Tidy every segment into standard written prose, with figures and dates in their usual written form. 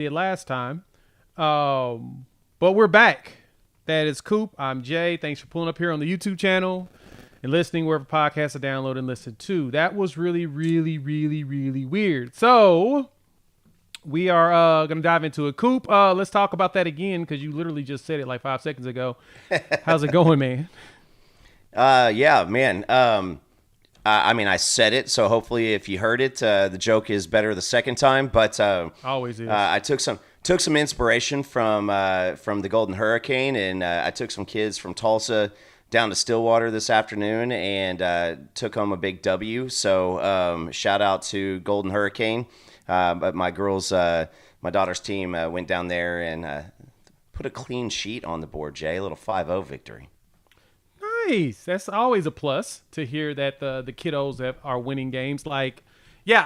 did last time. But we're back. That is Coop. I'm Jay. Thanks for pulling up here on the YouTube channel and listening wherever podcasts are downloaded and listened to. That was really, really, really, really weird. So we are going to dive into it. Coop, let's talk about that again because you literally just said it like 5 seconds ago. How's it going, man? Yeah, man. I mean, I said it, so hopefully, if you heard it, the joke is better the second time. But Always is. I took some inspiration from the Golden Hurricane, and I took some kids from Tulsa down to Stillwater this afternoon, and took home a big W. So shout out to Golden Hurricane. But my daughter's team went down there and put a clean sheet on the board. Jay, a little 5-0 victory. Nice. That's always a plus to hear that the kiddos that are winning games. Like, yeah,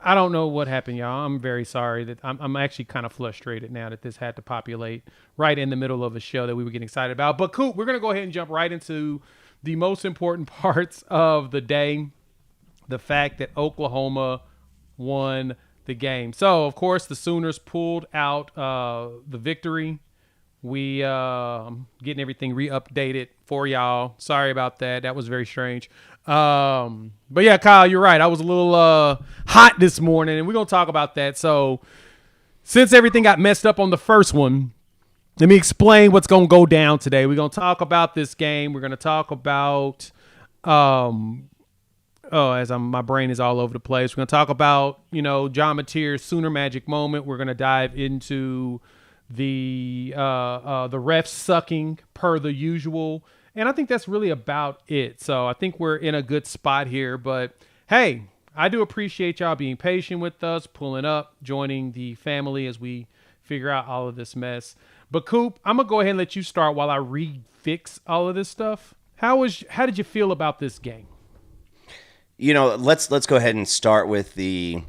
I don't know what happened, y'all. I'm very sorry that I'm actually kind of frustrated now that this had to populate right in the middle of a show that we were getting excited about. But Coop, we're gonna go ahead and jump right into the most important parts of the day: the fact that Oklahoma won the game. So, of course, the Sooners pulled out the victory. We getting everything re-updated for y'all. Sorry about that. That was very strange. But yeah, Kyle, you're right. I was a little hot this morning, and we're gonna talk about that. So since everything got messed up on the first one, let me explain what's gonna go down today. We're gonna talk about this game. We're gonna talk about my brain is all over the place. We're gonna talk about John Mateer's Sooner Magic moment. We're gonna dive into the refs sucking per the usual, and I think that's really about it. So I think we're in a good spot here. But hey, I do appreciate y'all being patient with us, pulling up, joining the family as we figure out all of this mess. But Coop, I'm gonna go ahead and let you start while I refix all of this stuff. How did you feel about this game? Let's go ahead and start with the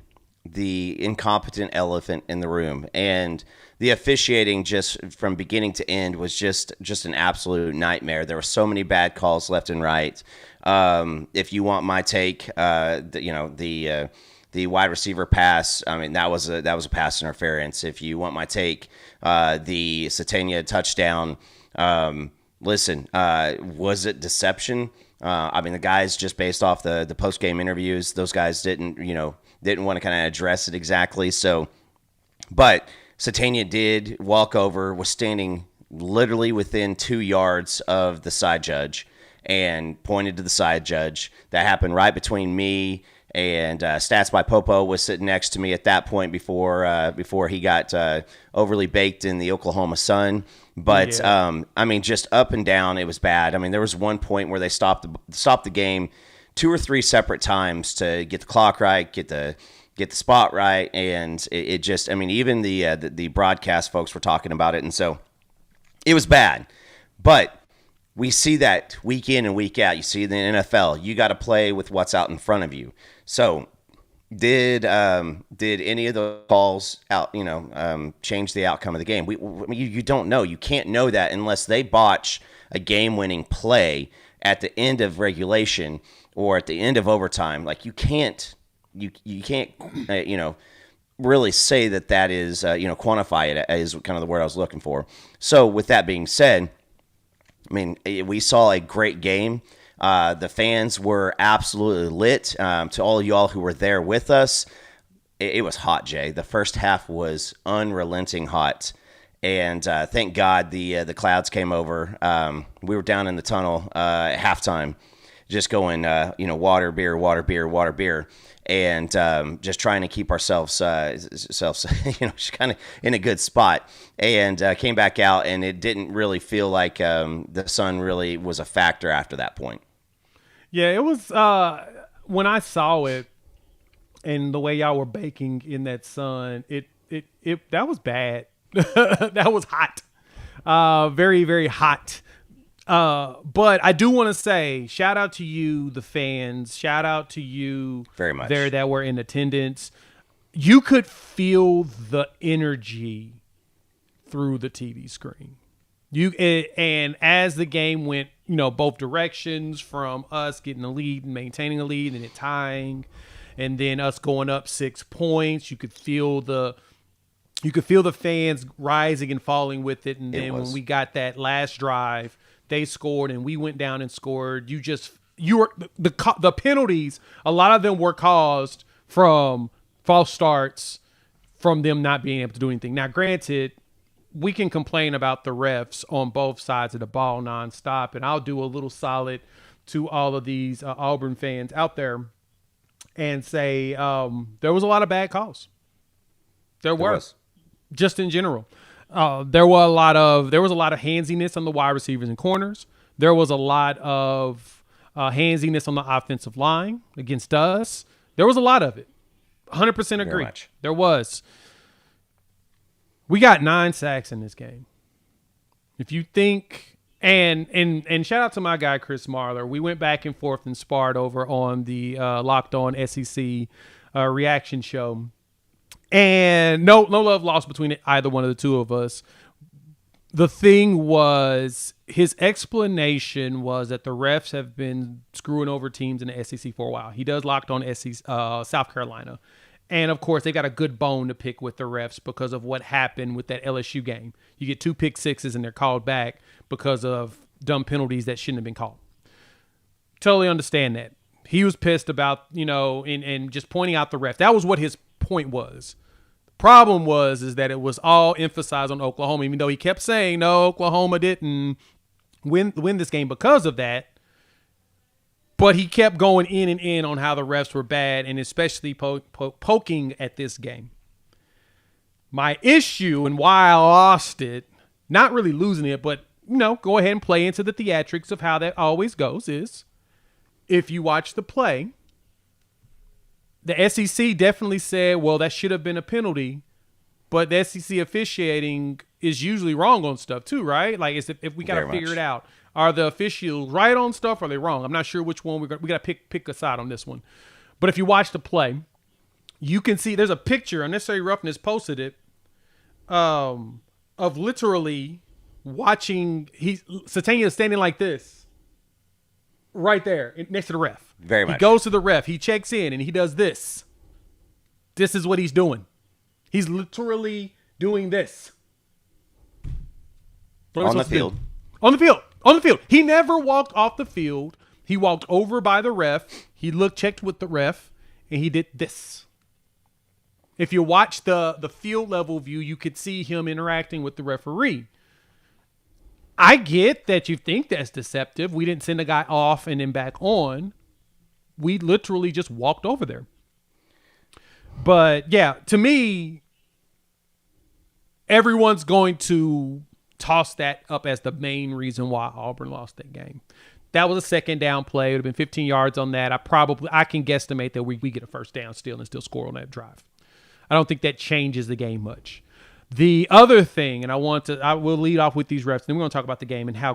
incompetent elephant in the room, and the officiating just from beginning to end was just an absolute nightmare. There were so many bad calls left and right. If you want my take, the wide receiver pass, I mean that was a pass interference. If you want my take, the Satania touchdown. Listen, was it deception? I mean, the guys, just based off the post game interviews, those guys didn't want to kind of address it exactly. So, but Satania did walk over, was standing literally within 2 yards of the side judge and pointed to the side judge. That happened right between me and Stats by Popo was sitting next to me at that point before he got overly baked in the Oklahoma sun. But Yeah. I mean, just up and down, it was bad. I mean, there was one point where they stopped the game 2 or 3 separate times to get the clock right, get the spot right, and it just, I mean, even the broadcast folks were talking about it, and so it was bad. But we see that week in and week out. You see in the NFL, you got to play with what's out in front of you. So did any of the calls out, change the outcome of the game? You don't know. You can't know that unless they botch a game-winning play at the end of regulation or at the end of overtime. Like you can't really say that is quantify it is kind of the word I was looking for. So with that being said, I mean, we saw a great game. The fans were absolutely lit. To all of y'all who were there with us, it was hot, Jay. The first half was unrelenting hot. And thank God the clouds came over. We were down in the tunnel at halftime, just going, water, beer, water, beer, water, beer. And just trying to keep ourselves just kind of in a good spot. And came back out, and it didn't really feel like the sun really was a factor after that point. Yeah, it was when I saw it and the way y'all were baking in that sun, it that was bad. That was hot. Very, very hot. But I do want to say shout out to you, the fans. Shout out to you Very much. there that were in attendance. You could feel the energy through the TV screen. And as the game went, both directions, from us getting the lead and maintaining the lead and it tying, and then us going up 6 points. You could feel the fans rising and falling with it. And then when we got that last drive, they scored and we went down and scored. The penalties, a lot of them were caused from false starts, from them not being able to do anything. Now, granted, we can complain about the refs on both sides of the ball nonstop, and I'll do a little solid to all of these Auburn fans out there and say there was a lot of bad calls. There was. Just in general. There was a lot of handsiness on the wide receivers and corners. There was a lot of handsiness on the offensive line against us. There was a lot of it. 100% agree. There was. We got 9 sacks in this game. If you think, and shout out to my guy Chris Marler. We went back and forth and sparred over on the Locked On SEC reaction show, and no love lost between either one of the two of us. The thing was, his explanation was that the refs have been screwing over teams in the SEC for a while. He does Locked On SEC, South Carolina. And, of course, they got a good bone to pick with the refs because of what happened with that LSU game. You get 2 pick sixes and they're called back because of dumb penalties that shouldn't have been called. Totally understand that. He was pissed about, and just pointing out the ref. That was what his point was. The problem is that it was all emphasized on Oklahoma, even though he kept saying, no, Oklahoma didn't win this game because of that. But he kept going in and in on how the refs were bad, and especially poking at this game. My issue and why I lost it, not really losing it, but, go ahead and play into the theatrics of how that always goes, is if you watch the play, the SEC definitely said, well, that should have been a penalty, but the SEC officiating is usually wrong on stuff too, right? Like, if we got to figure it out. Are the officials right on stuff or are they wrong? I'm not sure which one. We got to pick a side on this one. But if you watch the play, you can see there's a picture. Unnecessary Roughness posted it of literally watching. Satania is standing like this right there next to the ref. Very much. He goes to the ref. He checks in and he does this. This is what he's doing. He's literally doing this. On the field. On the field. He never walked off the field. He walked over by the ref. He checked with the ref, and he did this. If you watch the field level view, you could see him interacting with the referee. I get that you think that's deceptive. We didn't send a guy off and then back on. We literally just walked over there. But, yeah, to me, everyone's going to toss that up as the main reason why Auburn lost that game. That was a second down play. It would have been 15 yards on that. I can guesstimate that we get a first down still and still score on that drive. I don't think that changes the game much. The other thing, and I will lead off with these refs, and then we're going to talk about the game and how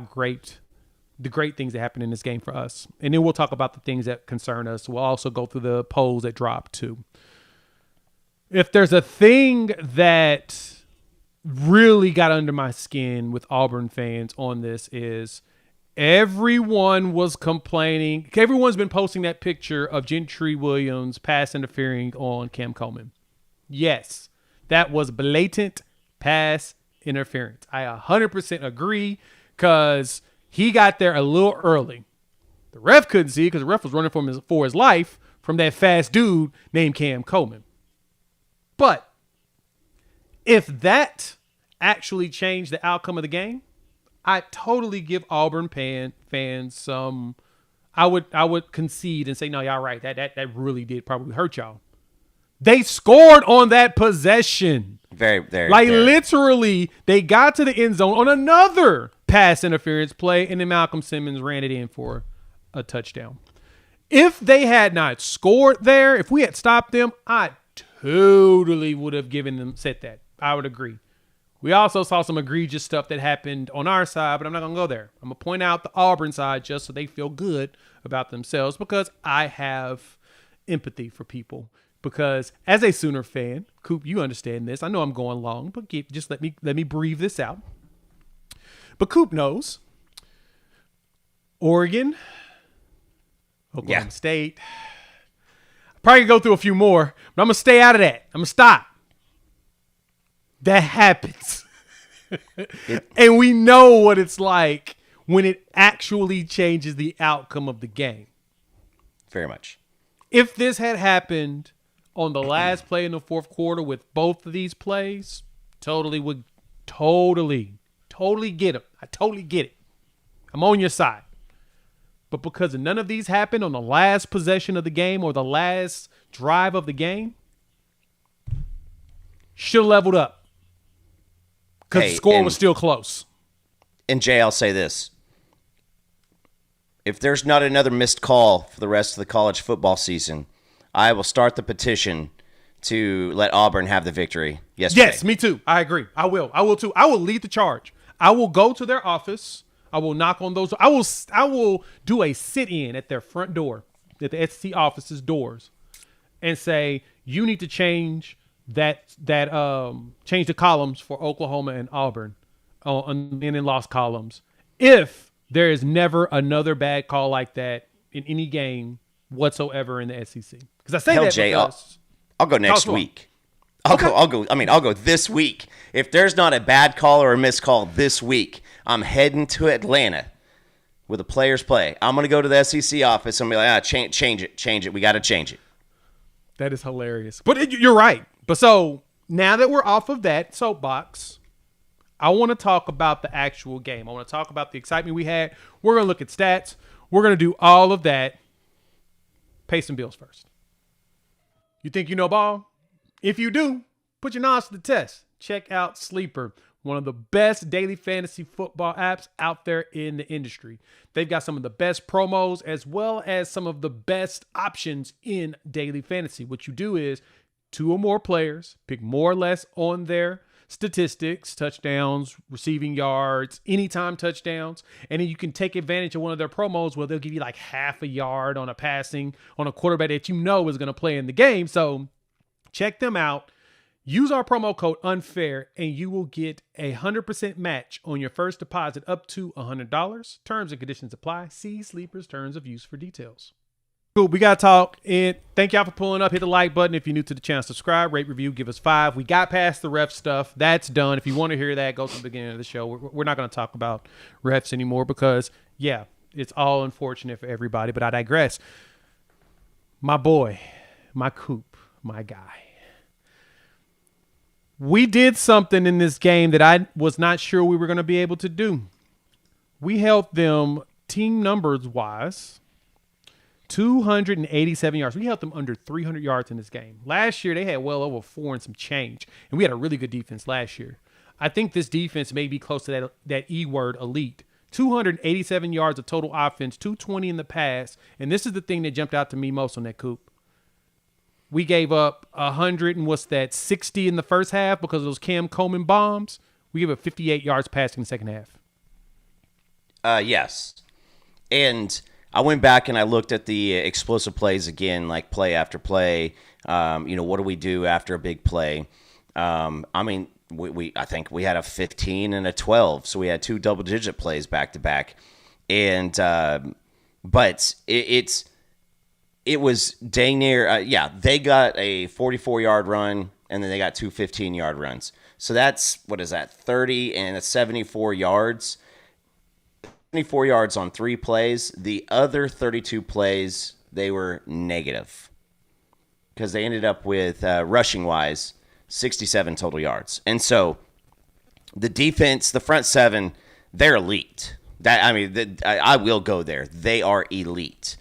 the great things that happened in this game for us. And then we'll talk about the things that concern us. We'll also go through the polls that dropped too. If there's a thing that really got under my skin with Auburn fans on this, is everyone was complaining. Everyone's been posting that picture of Gentry Williams pass interfering on Cam Coleman. Yes, that was blatant pass interference. I 100% agree because he got there a little early. The ref couldn't see it because the ref was running for his life from that fast dude named Cam Coleman. But if that actually changed the outcome of the game, I totally give Auburn fans some. I would concede and say, no, y'all right. That really did probably hurt y'all. They scored on that possession. Very. Literally, they got to the end zone on another pass interference play, and then Malcolm Simmons ran it in for a touchdown. If they had not scored there, if we had stopped them, I totally would have said that. I would agree. We also saw some egregious stuff that happened on our side, but I'm not going to go there. I'm going to point out the Auburn side just so they feel good about themselves because I have empathy for people. Because as a Sooner fan, Coop, you understand this. I know I'm going long, but just let me breathe this out. But Coop knows. Oregon, Oklahoma State. Probably go through a few more, but I'm going to stay out of that. I'm going to stop. That happens. And we know what it's like when it actually changes the outcome of the game. Very much. If this had happened on the last play in the fourth quarter with both of these plays, totally get them. I totally get it. I'm on your side. But because none of these happened on the last possession of the game or the last drive of the game, should have leveled up. Because the score was still close. And Jay, I'll say this. If there's not another missed call for the rest of the college football season, I will start the petition to let Auburn have the victory yesterday. Yes, me too. I agree. I will too. I will lead the charge. I will go to their office. I will knock on those. I will do a sit-in at their front door, at the SEC office's doors, and say, you need to change change the columns for Oklahoma and Auburn on in loss columns. If there is never another bad call like that in any game whatsoever in the SEC. Because I say that Jay, because I'll go next week. I'll go this week. If there's not a bad call or a missed call this week, I'm heading to Atlanta with a player's play. I'm going to go to the SEC office and be like, change it. We got to change it. That is hilarious. But you're right. But so now that we're off of that soapbox, I want to talk about the actual game. I want to talk about the excitement we had. We're going to look at stats. We're going to do all of that. Pay some bills first. You think you know ball? If you do, put your knowledge to the test. Check out Sleeper, one of the best daily fantasy football apps out there in the industry. They've got some of the best promos as well as some of the best options in daily fantasy. What you do is 2 or more players, pick more or less on their statistics, touchdowns, receiving yards, anytime touchdowns, and then you can take advantage of one of their promos where they'll give you like half a yard on a passing on a quarterback that you know is going to play in the game. So check them out. Use our promo code UNFAIR and you will get 100% match on your first deposit up to $100. Terms and conditions apply. See Sleeper's terms of use for details. Cool. We got to talk. And thank y'all for pulling up. Hit the like button. If you're new to the channel, subscribe, rate, review, give us 5. We got past the ref stuff. That's done. If you want to hear that, go to the beginning of the show. We're not going to talk about refs anymore because, yeah, it's all unfortunate for everybody. But I digress. My boy, my Coop, my guy. We did something in this game that I was not sure we were going to be able to do. We held them team numbers wise 287 yards. We held them under 300 yards in this game. Last year, they had well over 4 and some change. And we had a really good defense last year. I think this defense may be close to that E word, elite. 287 yards of total offense, 220 in the pass. And this is the thing that jumped out to me most on that, Coop. We gave up 100 and 60 in the first half because of those Cam Coleman bombs. We gave up 58 yards passing in the second half. Yes. And I went back and I looked at the explosive plays again, like play after play. What do we do after a big play? I think we had a 15 and a 12, so we had 2 double-digit plays back to back. And but it was dang near. They got a 44-yard run and then they got 2 15-yard runs. So that's 30 and 74 yards. 74 yards on 3 plays. The other 32 plays, they were negative because they ended up with, rushing-wise, 67 total yards. And so the defense, the front 7, they're elite. I will go there. They are elite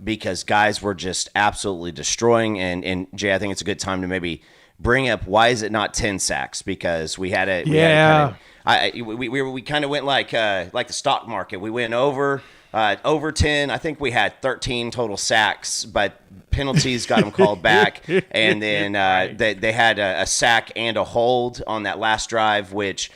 because guys were just absolutely destroying. And Jay, I think it's a good time to maybe bring up why is it not 10 sacks? Because we had a we kind of went like the stock market. We went over 10. I think we had 13 total sacks, but penalties got them called back. And then they had a sack and a hold on that last drive, which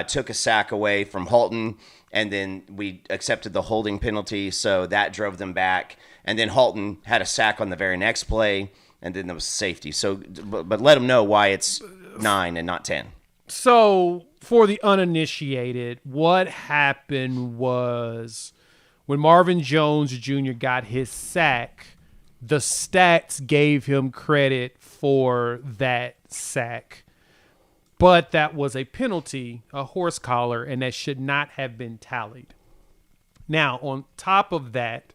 took a sack away from Halton. And then we accepted the holding penalty, so that drove them back. And then Halton had a sack on the very next play. And then there was safety. So, but let them know why it's 9 and not 10. So, for the uninitiated, what happened was when Marvin Jones Jr. got his sack, the stats gave him credit for that sack. But that was a penalty, a horse collar, and that should not have been tallied. Now, on top of that,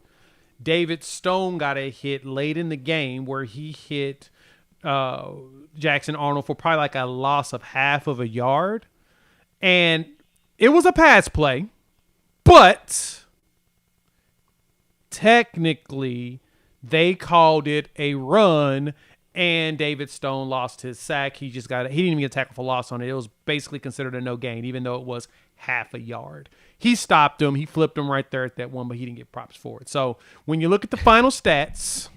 David Stone got a hit late in the game where he hit Jackson Arnold for probably like a loss of half of a yard. And it was a pass play, but technically they called it a run, and David Stone lost his sack. He didn't even get a tackle for loss on it. It was basically considered a no gain, even though it was half a yard. He stopped him. He flipped him right there at that one, but he didn't get props for it. So when you look at the final stats,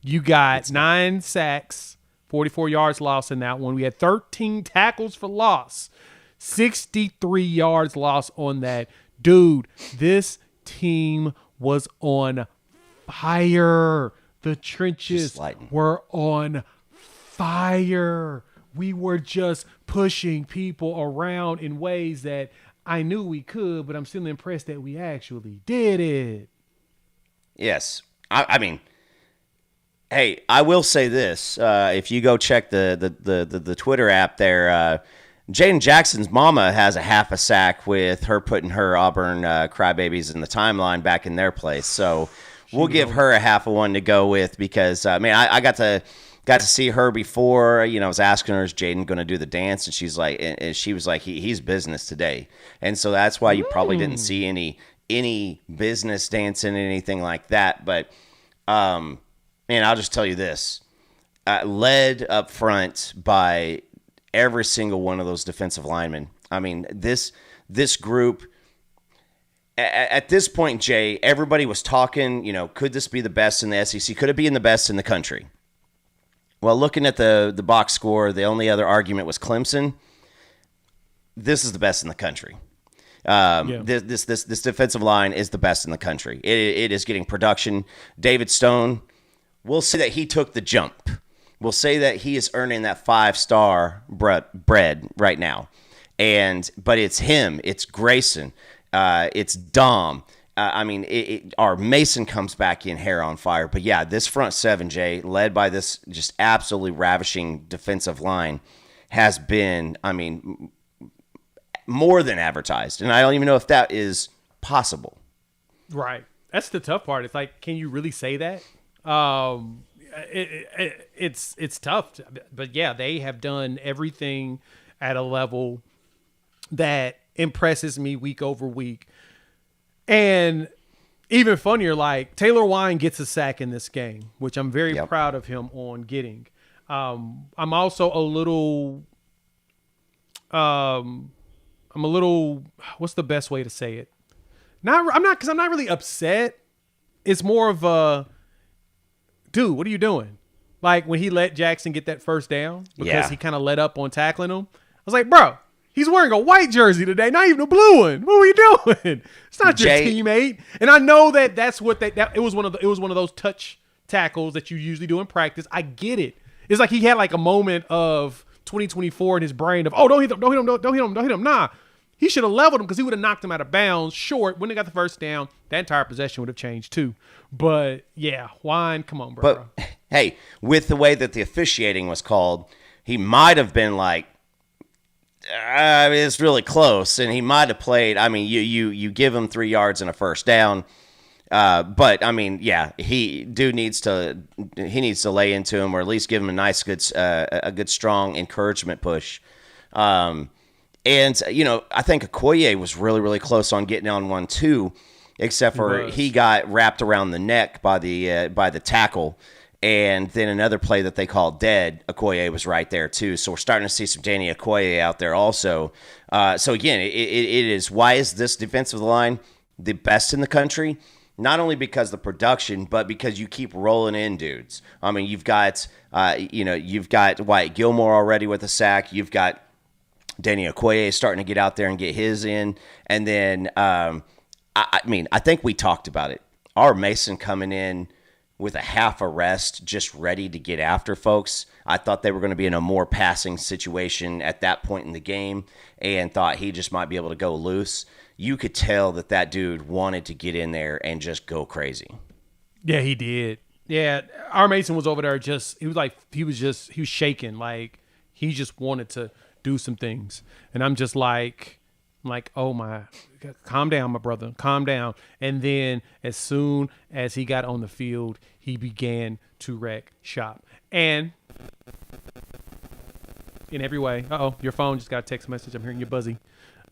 you got 9 sacks, 44 yards lost in that one. We had 13 tackles for loss, 63 yards lost on that. Dude, this team was on fire. The trenches were on fire. We were just pushing people around in ways that I knew we could, but I'm still impressed that we actually did it. Yes. I mean, hey, I will say this. If you go check the Twitter app there, Jaden Jackson's mama has a half a sack with her putting her Auburn crybabies in the timeline back in their place. So we'll give her a half of one to go with because, I got to see her before. I was asking her, is Jaden going to do the dance? And she was like, he's business today. And so that's why you probably didn't see any business dancing, anything like that. But, man, I'll just tell you this. Led up front by every single one of those defensive linemen. I mean, this group, at this point, Jay, everybody was talking, could this be the best in the SEC? Could it be in the best in the country? Well, looking at the box score, the only other argument was Clemson. This is the best in the country. This defensive line is the best in the country. It is getting production. David Stone, we'll say that he took the jump. We'll say that he is earning that 5-star bread right now. But it's him. It's Grayson. It's Dom. Our Mason comes back in hair on fire. But, yeah, this front seven, Jay, led by this just absolutely ravishing defensive line, has been, more than advertised. And I don't even know if that is possible. Right. That's the tough part. It's like, can you really say that? It's tough. But, yeah, they have done everything at a level that impresses me week over week. And even funnier, like Taylor Wine gets a sack in this game, which I'm very proud of him on getting. I'm also a little, what's the best way to say it? I'm not really upset. It's more of a, dude, what are you doing? Like when he let Jackson get that first down because he kind of let up on tackling him. I was like, bro, he's wearing a white jersey today, not even a blue one. What are you doing? It's not your teammate. And I know that's what it was one of those touch tackles that you usually do in practice. I get it. It's like he had like a moment of 2024 in his brain of, don't hit him. Nah, he should have leveled him because he would have knocked him out of bounds short. When they got the first down, that entire possession would have changed too. But yeah, Wine, come on, bro. But hey, with the way that the officiating was called, he might have been like, it's really close, and he might have played. You give him 3 yards and a first down, but he needs to lay into him, or at least give him a nice, good, strong encouragement push. I think Okoye was really, really close on getting on one too, except for he got wrapped around the neck by the tackle. And then another play that they called dead, Okoye was right there too. So we're starting to see some Danny Okoye out there also. So again, it is, why is this defensive line the best in the country? Not only because of the production, but because you keep rolling in dudes. You've got Wyatt Gilmore already with a sack. You've got Danny Okoye starting to get out there and get his in. And then, I think we talked about it. Our Mason coming in with a half a rest, just ready to get after folks. I thought they were going to be in a more passing situation at that point in the game and thought he just might be able to go loose. You could tell that dude wanted to get in there and just go crazy. Yeah, he did. Yeah, our Mason was over there he was shaking. Like, he just wanted to do some things. And I'm like, oh my, calm down, my brother, calm down. And then as soon as he got on the field, he began to wreck shop. And in every way, your phone just got a text message. I'm hearing you buzzy.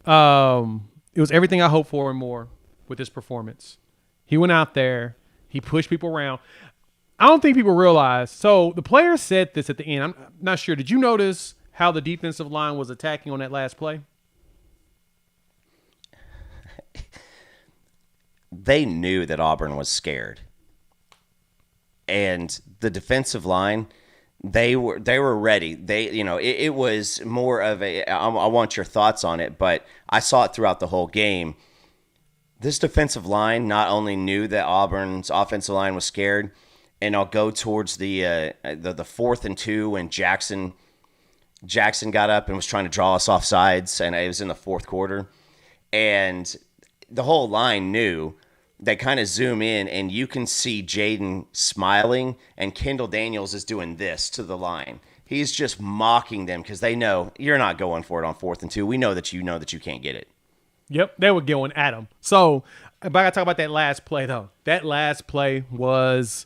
It was everything I hoped for and more with this performance. He went out there, he pushed people around. I don't think people realize. So the player said this at the end. I'm not sure. Did you notice how the defensive line was attacking on that last play? They knew that Auburn was scared. And the defensive line, they were ready. It was more of I want your thoughts on it, but I saw it throughout the whole game. This defensive line not only knew that Auburn's offensive line was scared, and I'll go towards the 4th and 2 when Jackson got up and was trying to draw us off sides, and it was in the fourth quarter. And the whole line knew. They kind of zoom in, and you can see Jaden smiling, and Kendall Daniels is doing this to the line. He's just mocking them because they know you're not going for it on 4th and 2. We know that you can't get it. Yep, they were going at him. So, but I got to talk about that last play, though. That last play was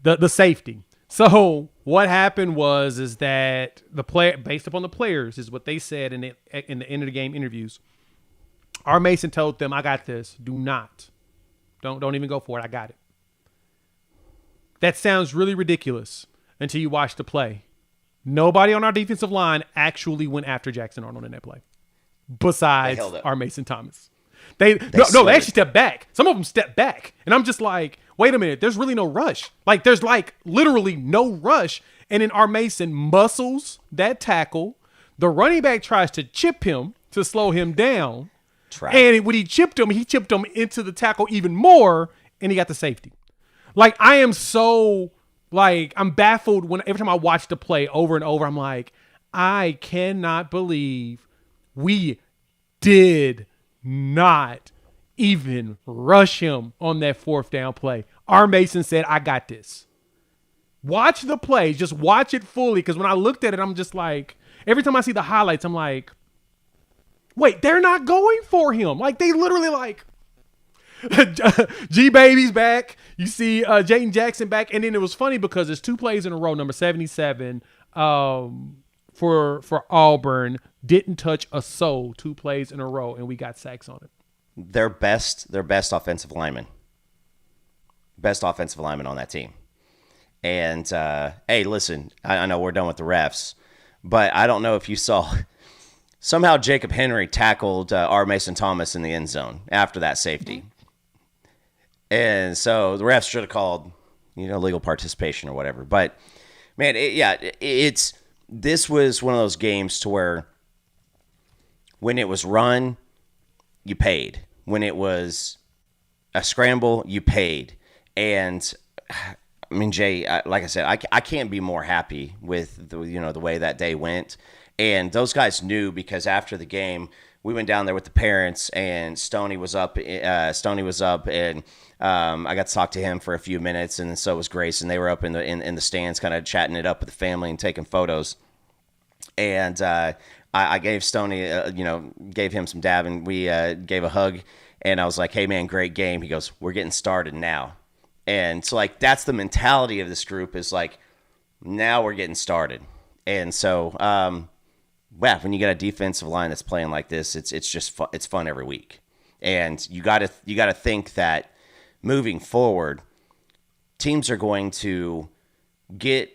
the safety. So what happened is that the player, based upon the players, is what they said in the end of the game interviews. Our Mason told them, "I got this. Don't even go for it. I got it." That sounds really ridiculous until you watch the play. Nobody on our defensive line actually went after Jackson Arnold in that play, besides our Mason Thomas. They actually stepped back. Some of them stepped back, and I'm just like, wait a minute. There's really no rush. Like, there's like literally no rush. And then our Mason muscles that tackle. The running back tries to chip him to slow him down. And when he chipped him into the tackle even more, and he got the safety. Like, I am so, like, I'm baffled every time I watch the play over and over. I'm like, I cannot believe we did not even rush him on that 4th down play. Our Mason said, "I got this." Watch the play. Just watch it fully, because when I looked at it, I'm just like, every time I see the highlights, I'm like, wait, they're not going for him. Like, they literally, like, G-Baby's back. You see Jaden Jackson back. And then it was funny because it's 2 plays in a row, number 77 for Auburn, didn't touch a soul 2 plays in a row, and we got sacks on it. Their best offensive lineman. Best offensive lineman on that team. And, hey, listen, I know we're done with the refs, but I don't know if you saw – somehow Jacob Henry tackled R. Mason Thomas in the end zone after that safety. And so the refs should have called, legal participation or whatever. But, man, this was one of those games to where when it was run, you paid. When it was a scramble, you paid. And, I mean, Jay, like I said, I can't be more happy with the way that day went. And those guys knew, because after the game, we went down there with the parents, and Stoney was up, and I got to talk to him for a few minutes, and so was Grace, and they were up in the stands, kind of chatting it up with the family and taking photos. And I gave Stoney, gave him some dab, and we gave a hug, and I was like, "Hey man, great game." He goes, "We're getting started now," and so like that's the mentality of this group, is like, now we're getting started, and so. Wow, when you get a defensive line that's playing like this, it's just fun. It's fun every week, and you got to think that moving forward, teams are going to get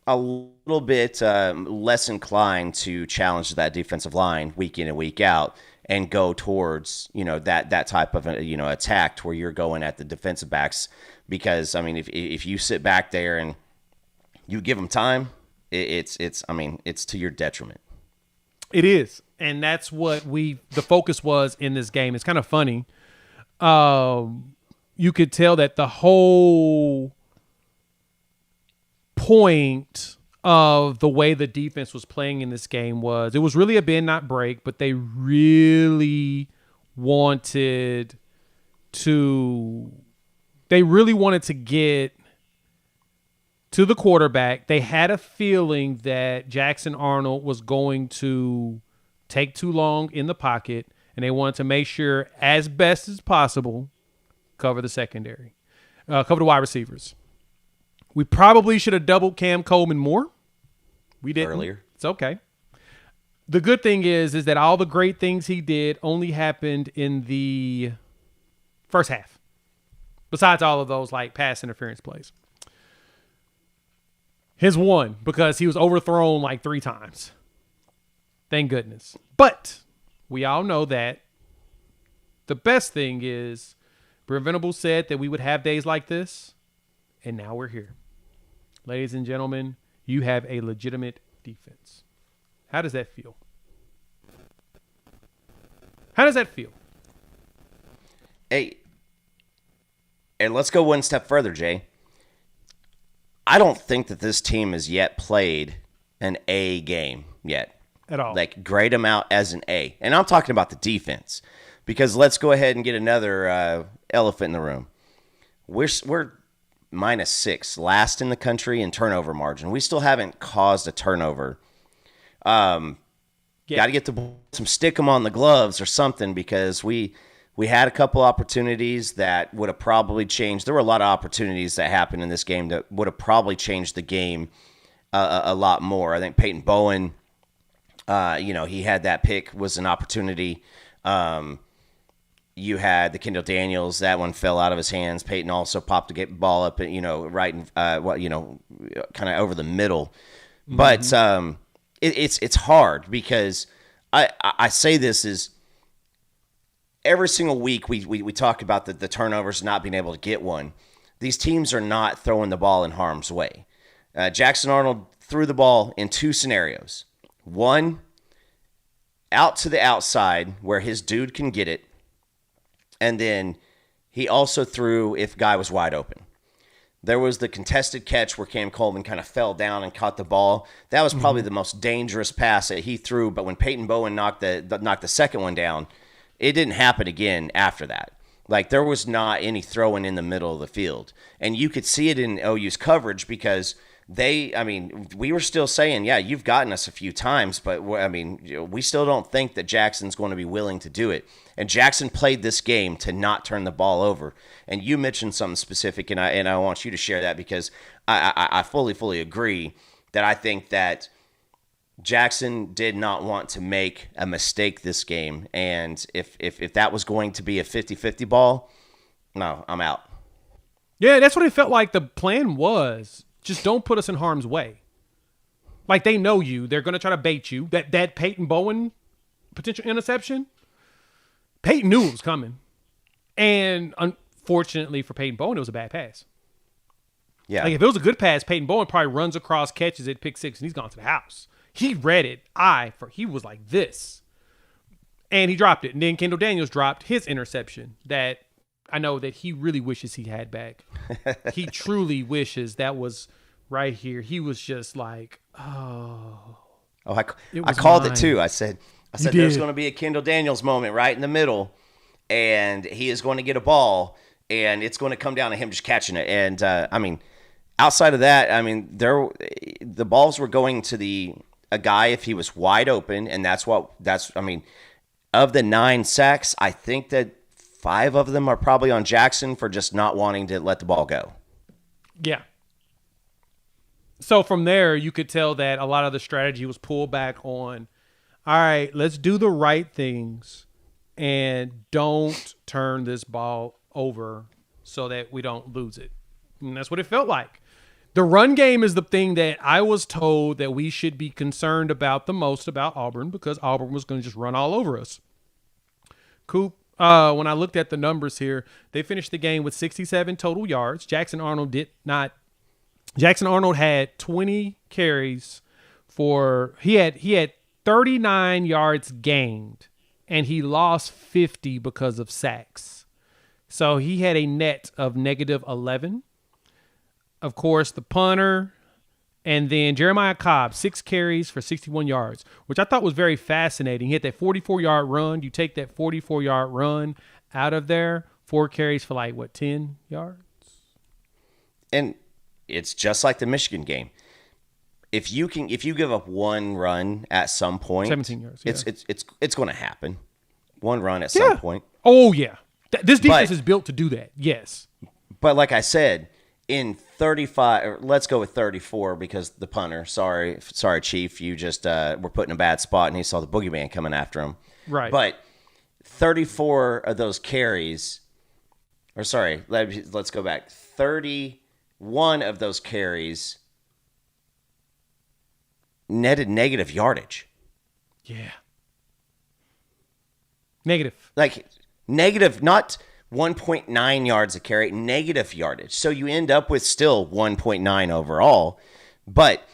a little bit less inclined to challenge that defensive line week in and week out, and go towards that type of attack where you're going at the defensive backs, because I mean if you sit back there and you give them time, it's to your detriment. It is, and that's what the focus was in this game. It's kind of funny. You could tell that the whole point of the way the defense was playing in this game was, it was really a bend not break, but they really wanted to get to the quarterback. They had a feeling that Jackson Arnold was going to take too long in the pocket, and they wanted to make sure, as best as possible, cover the secondary, cover the wide receivers. We probably should have doubled Cam Coleman more. We didn't. Earlier. It's okay. The good thing is that all the great things he did only happened in the first half. Besides all of those like pass interference plays. His one, because he was overthrown like 3 times. Thank goodness. But we all know that the best thing is Preventable said that we would have days like this, and now we're here. Ladies and gentlemen, you have a legitimate defense. How does that feel? How does that feel? Hey, and let's go one step further, Jay. I don't think that this team has yet played an A game yet. At all. Like, grade them out as an A. And I'm talking about the defense. Because let's go ahead and get another elephant in the room. We're -6, last in the country in turnover margin. We still haven't caused a turnover. Got to get some stick 'em on the gloves or something, because we had a couple opportunities that would have probably changed. There were a lot of opportunities that happened in this game that would have probably changed the game a lot more. I think Peyton Bowen, he had that pick, was an opportunity. You had the Kendall Daniels, that one fell out of his hands. Peyton also popped the ball up, right in, kind of over the middle. Mm-hmm. But it's hard, because I say this is every single week we talk about the turnovers, not being able to get one. These teams are not throwing the ball in harm's way. Jackson Arnold threw the ball in 2 scenarios. One, out to the outside where his dude can get it. And then he also threw if guy was wide open. There was the contested catch where Cam Coleman kind of fell down and caught the ball. That was probably the most dangerous pass that he threw. But when Peyton Bowen knocked the second one down, it didn't happen again after that. Like, there was not any throwing in the middle of the field. And you could see it in OU's coverage, because we were still saying, yeah, you've gotten us a few times, but we still don't think that Jackson's going to be willing to do it. And Jackson played this game to not turn the ball over. And you mentioned something specific, and I want you to share that, because I fully agree that I think that Jackson did not want to make a mistake this game. And if that was going to be a 50-50 ball, no, I'm out. Yeah, that's what it felt like the plan was. Just don't put us in harm's way. Like, they know you. They're going to try to bait you. That Peyton Bowen potential interception, Peyton knew it was coming. And unfortunately for Peyton Bowen, it was a bad pass. Yeah. Like, if it was a good pass, Peyton Bowen probably runs across, catches it, pick 6, and he's gone to the house. He read it. He was like this. And he dropped it. And then Kendall Daniels dropped his interception that I know that he really wishes he had back. He truly wishes that was right here. He was just like, oh. I called it too. I said there's going to be a Kendall Daniels moment right in the middle, and he is going to get a ball, and it's going to come down to him just catching it. And outside of that, the balls were going to a guy if he was wide open, and of the 9 sacks, I think that 5 of them are probably on Jackson for just not wanting to let the ball go. Yeah. So from there, you could tell that a lot of the strategy was pulled back on, all right, let's do the right things and don't turn this ball over so that we don't lose it. And that's what it felt like. The run game is the thing that I was told that we should be concerned about the most about Auburn, because Auburn was going to just run all over us. Coop, when I looked at the numbers here, they finished the game with 67 total yards. Jackson Arnold did not. Jackson Arnold had 20 carries he had 39 yards gained, and he lost 50 because of sacks. So he had a net of -11. Of course, the punter, and then Jeremiah Cobb, 6 carries for 61 yards, which I thought was very fascinating. He had that 44-yard run. You take that 44-yard run out of there, 4 carries for 10 yards? And it's just like the Michigan game. If you give up one run at some point, 17 yards. Yeah. it's going to happen. One run at some point. Oh yeah, this defense is built to do that. Yes. But like I said, in 35, or let's go with 34 because the punter. Sorry, Chief, you just were put in a bad spot and he saw the boogeyman coming after him. Right. But 34 of those carries, or sorry, let's go back. 31 of those carries netted negative yardage. Yeah. Negative. Like negative, not 1.9 yards a carry, negative yardage. So you end up with still 1.9 overall, but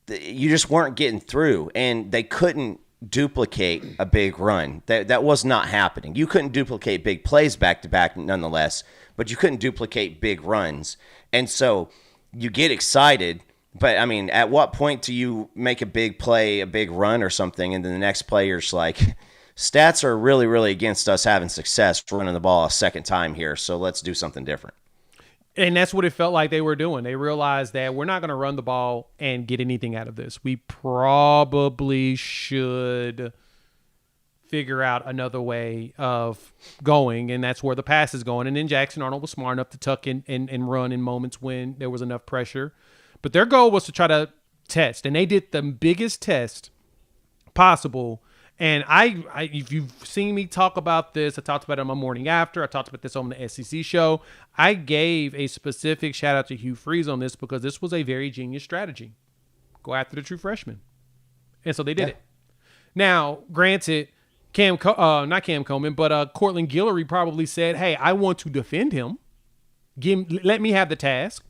you just weren't getting through, and they couldn't duplicate a big run. That was not happening. You couldn't duplicate big plays back to back nonetheless, but you couldn't duplicate big runs. And so you get excited, but I mean, at what point do you make a big play, a big run or something, and then the next player's like, stats are really, really against us having success running the ball a second time here, so let's do something different. And that's what it felt like they were doing. They realized that we're not going to run the ball and get anything out of this. We probably should figure out another way of going, and that's where the pass is going. And then Jackson Arnold was smart enough to tuck in and run in moments when there was enough pressure. But their goal was to try to test, and they did the biggest test possible. And I if you've seen me talk about this, I talked about it on my morning after. I talked about this on the SEC show. I gave a specific shout out to Hugh Freeze on this because this was a very genius strategy. Go after the true freshman. And so they did it. Now, granted, not Cam Coleman, but Cortland Guillory probably said, hey, I want to defend him. Let me have the task.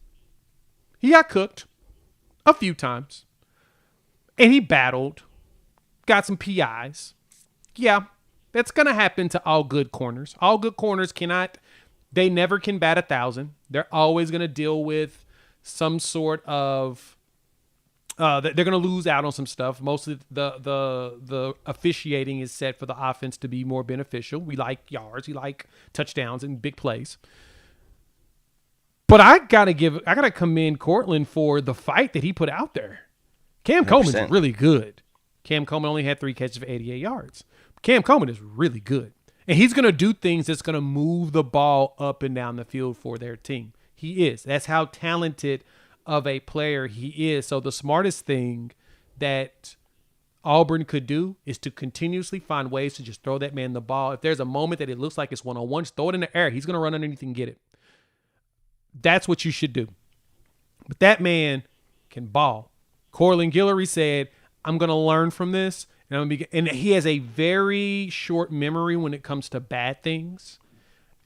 He got cooked a few times. And he battled. Got some PIs. Yeah, that's going to happen to all good corners. All good corners they never can bat 1,000. They're always going to deal with some sort of, they're going to lose out on some stuff. Most of the officiating is set for the offense to be more beneficial. We like yards. We like touchdowns and big plays. But I got to commend Cortland for the fight that he put out there. Cam 100%. Coleman's really good. Cam Coleman only had 3 catches for 88 yards. Cam Coleman is really good. And he's going to do things that's going to move the ball up and down the field for their team. He is. That's how talented of a player he is. So the smartest thing that Auburn could do is to continuously find ways to just throw that man the ball. If there's a moment that it looks like it's one-on-one, just throw it in the air. He's going to run underneath and get it. That's what you should do. But that man can ball. Cortland Guillory said, I'm going to learn from this. And he has a very short memory when it comes to bad things.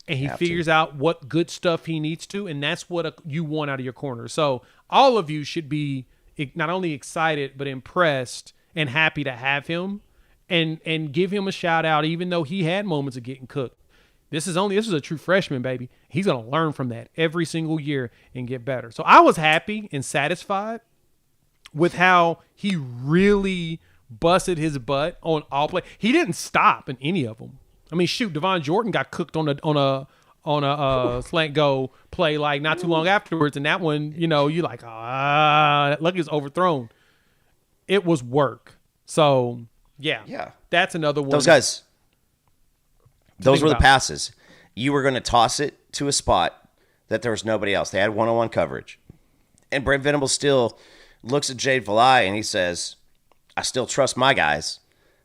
And he figures out what good stuff he needs to. And that's what you want out of your corner. So all of you should be not only excited, but impressed and happy to have him and give him a shout out, even though he had moments of getting cooked. This is a true freshman, baby. He's going to learn from that every single year and get better. So I was happy and satisfied with how he really busted his butt on all play. He didn't stop in any of them. I mean, shoot, Devon Jordan got cooked on a slant go play like not too long afterwards, and that one, you're like, luck is overthrown. It was work. So yeah, that's another one. Those guys, those were the passes. You were going to toss it to a spot that there was nobody else. They had one-on-one coverage, and Brent Venables still looks at Jade Valai and he says, I still trust my guys.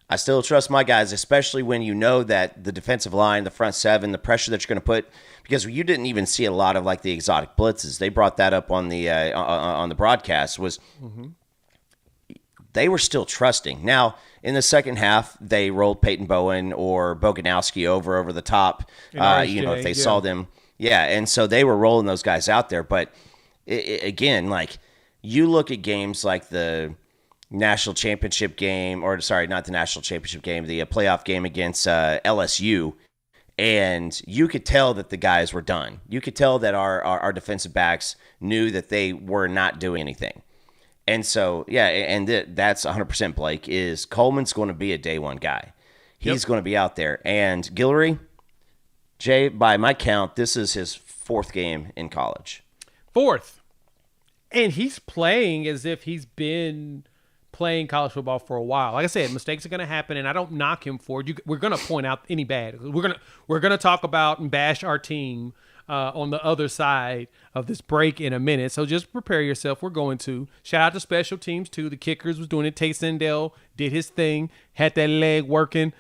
I still trust my guys, especially when you know that the defensive line, the front seven, the pressure that you're going to put, because you didn't even see a lot of like the exotic blitzes. They brought that up on the broadcast was they were still trusting. Now, in the second half, they rolled Peyton Bowen or Boganowski over the top, if they saw them. Yeah, and so they were rolling those guys out there. But again, like, you look at games like the national championship game, or sorry, not the national championship game, the playoff game against LSU, and you could tell that the guys were done. You could tell that our defensive backs knew that they were not doing anything. And so, that's 100% Blake, is Coleman's going to be a day one guy. He's going to be out there. And Guillory, Jay, by my count, this is his 4th game in college. 4th. And he's playing as if he's been playing college football for a while. Like I said, mistakes are going to happen, and I don't knock him for it. We're going to point out any bad. We're gonna talk about and bash our team on the other side of this break in a minute. So just prepare yourself. We're going to shout out to special teams too. The kickers was doing it. Tate Sendell did his thing, had that leg working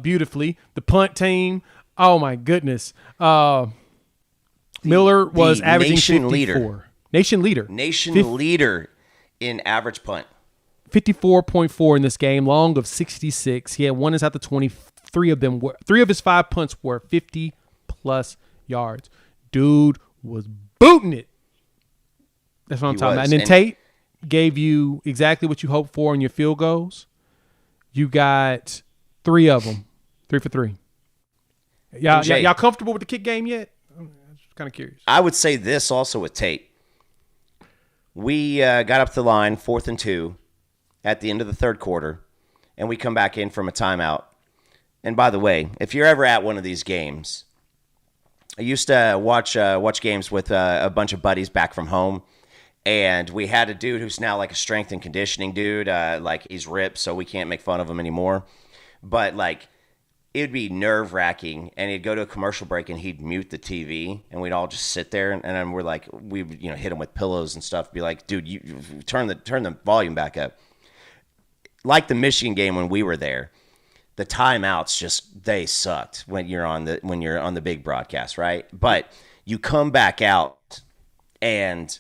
beautifully. The punt team, oh my goodness. Miller was averaging 54. Nation leader in average punt. 54.4 in this game, long of 66. He had one inside the 20. Three of his 5 punts were 50-plus yards. Dude was booting it. That's what I'm talking about. And then Tate gave you exactly what you hoped for in your field goals. You got 3 of them, 3 for 3. Y'all comfortable with the kick game yet? I'm just kind of curious. I would say this also with Tate. We got up the line, 4th and 2, at the end of the third quarter, and we come back in from a timeout. And by the way, if you're ever at one of these games, I used to watch games with a bunch of buddies back from home, and we had a dude who's now like a strength and conditioning dude. Like he's ripped, so we can't make fun of him anymore. But like it'd be nerve-wracking, and he'd go to a commercial break and he'd mute the TV, and we'd all just sit there, and then we're like, we would hit him with pillows and stuff, be like, dude, you turn the volume back up. Like the Michigan game when we were there, the timeouts they sucked when you're on the big broadcast, right? But you come back out and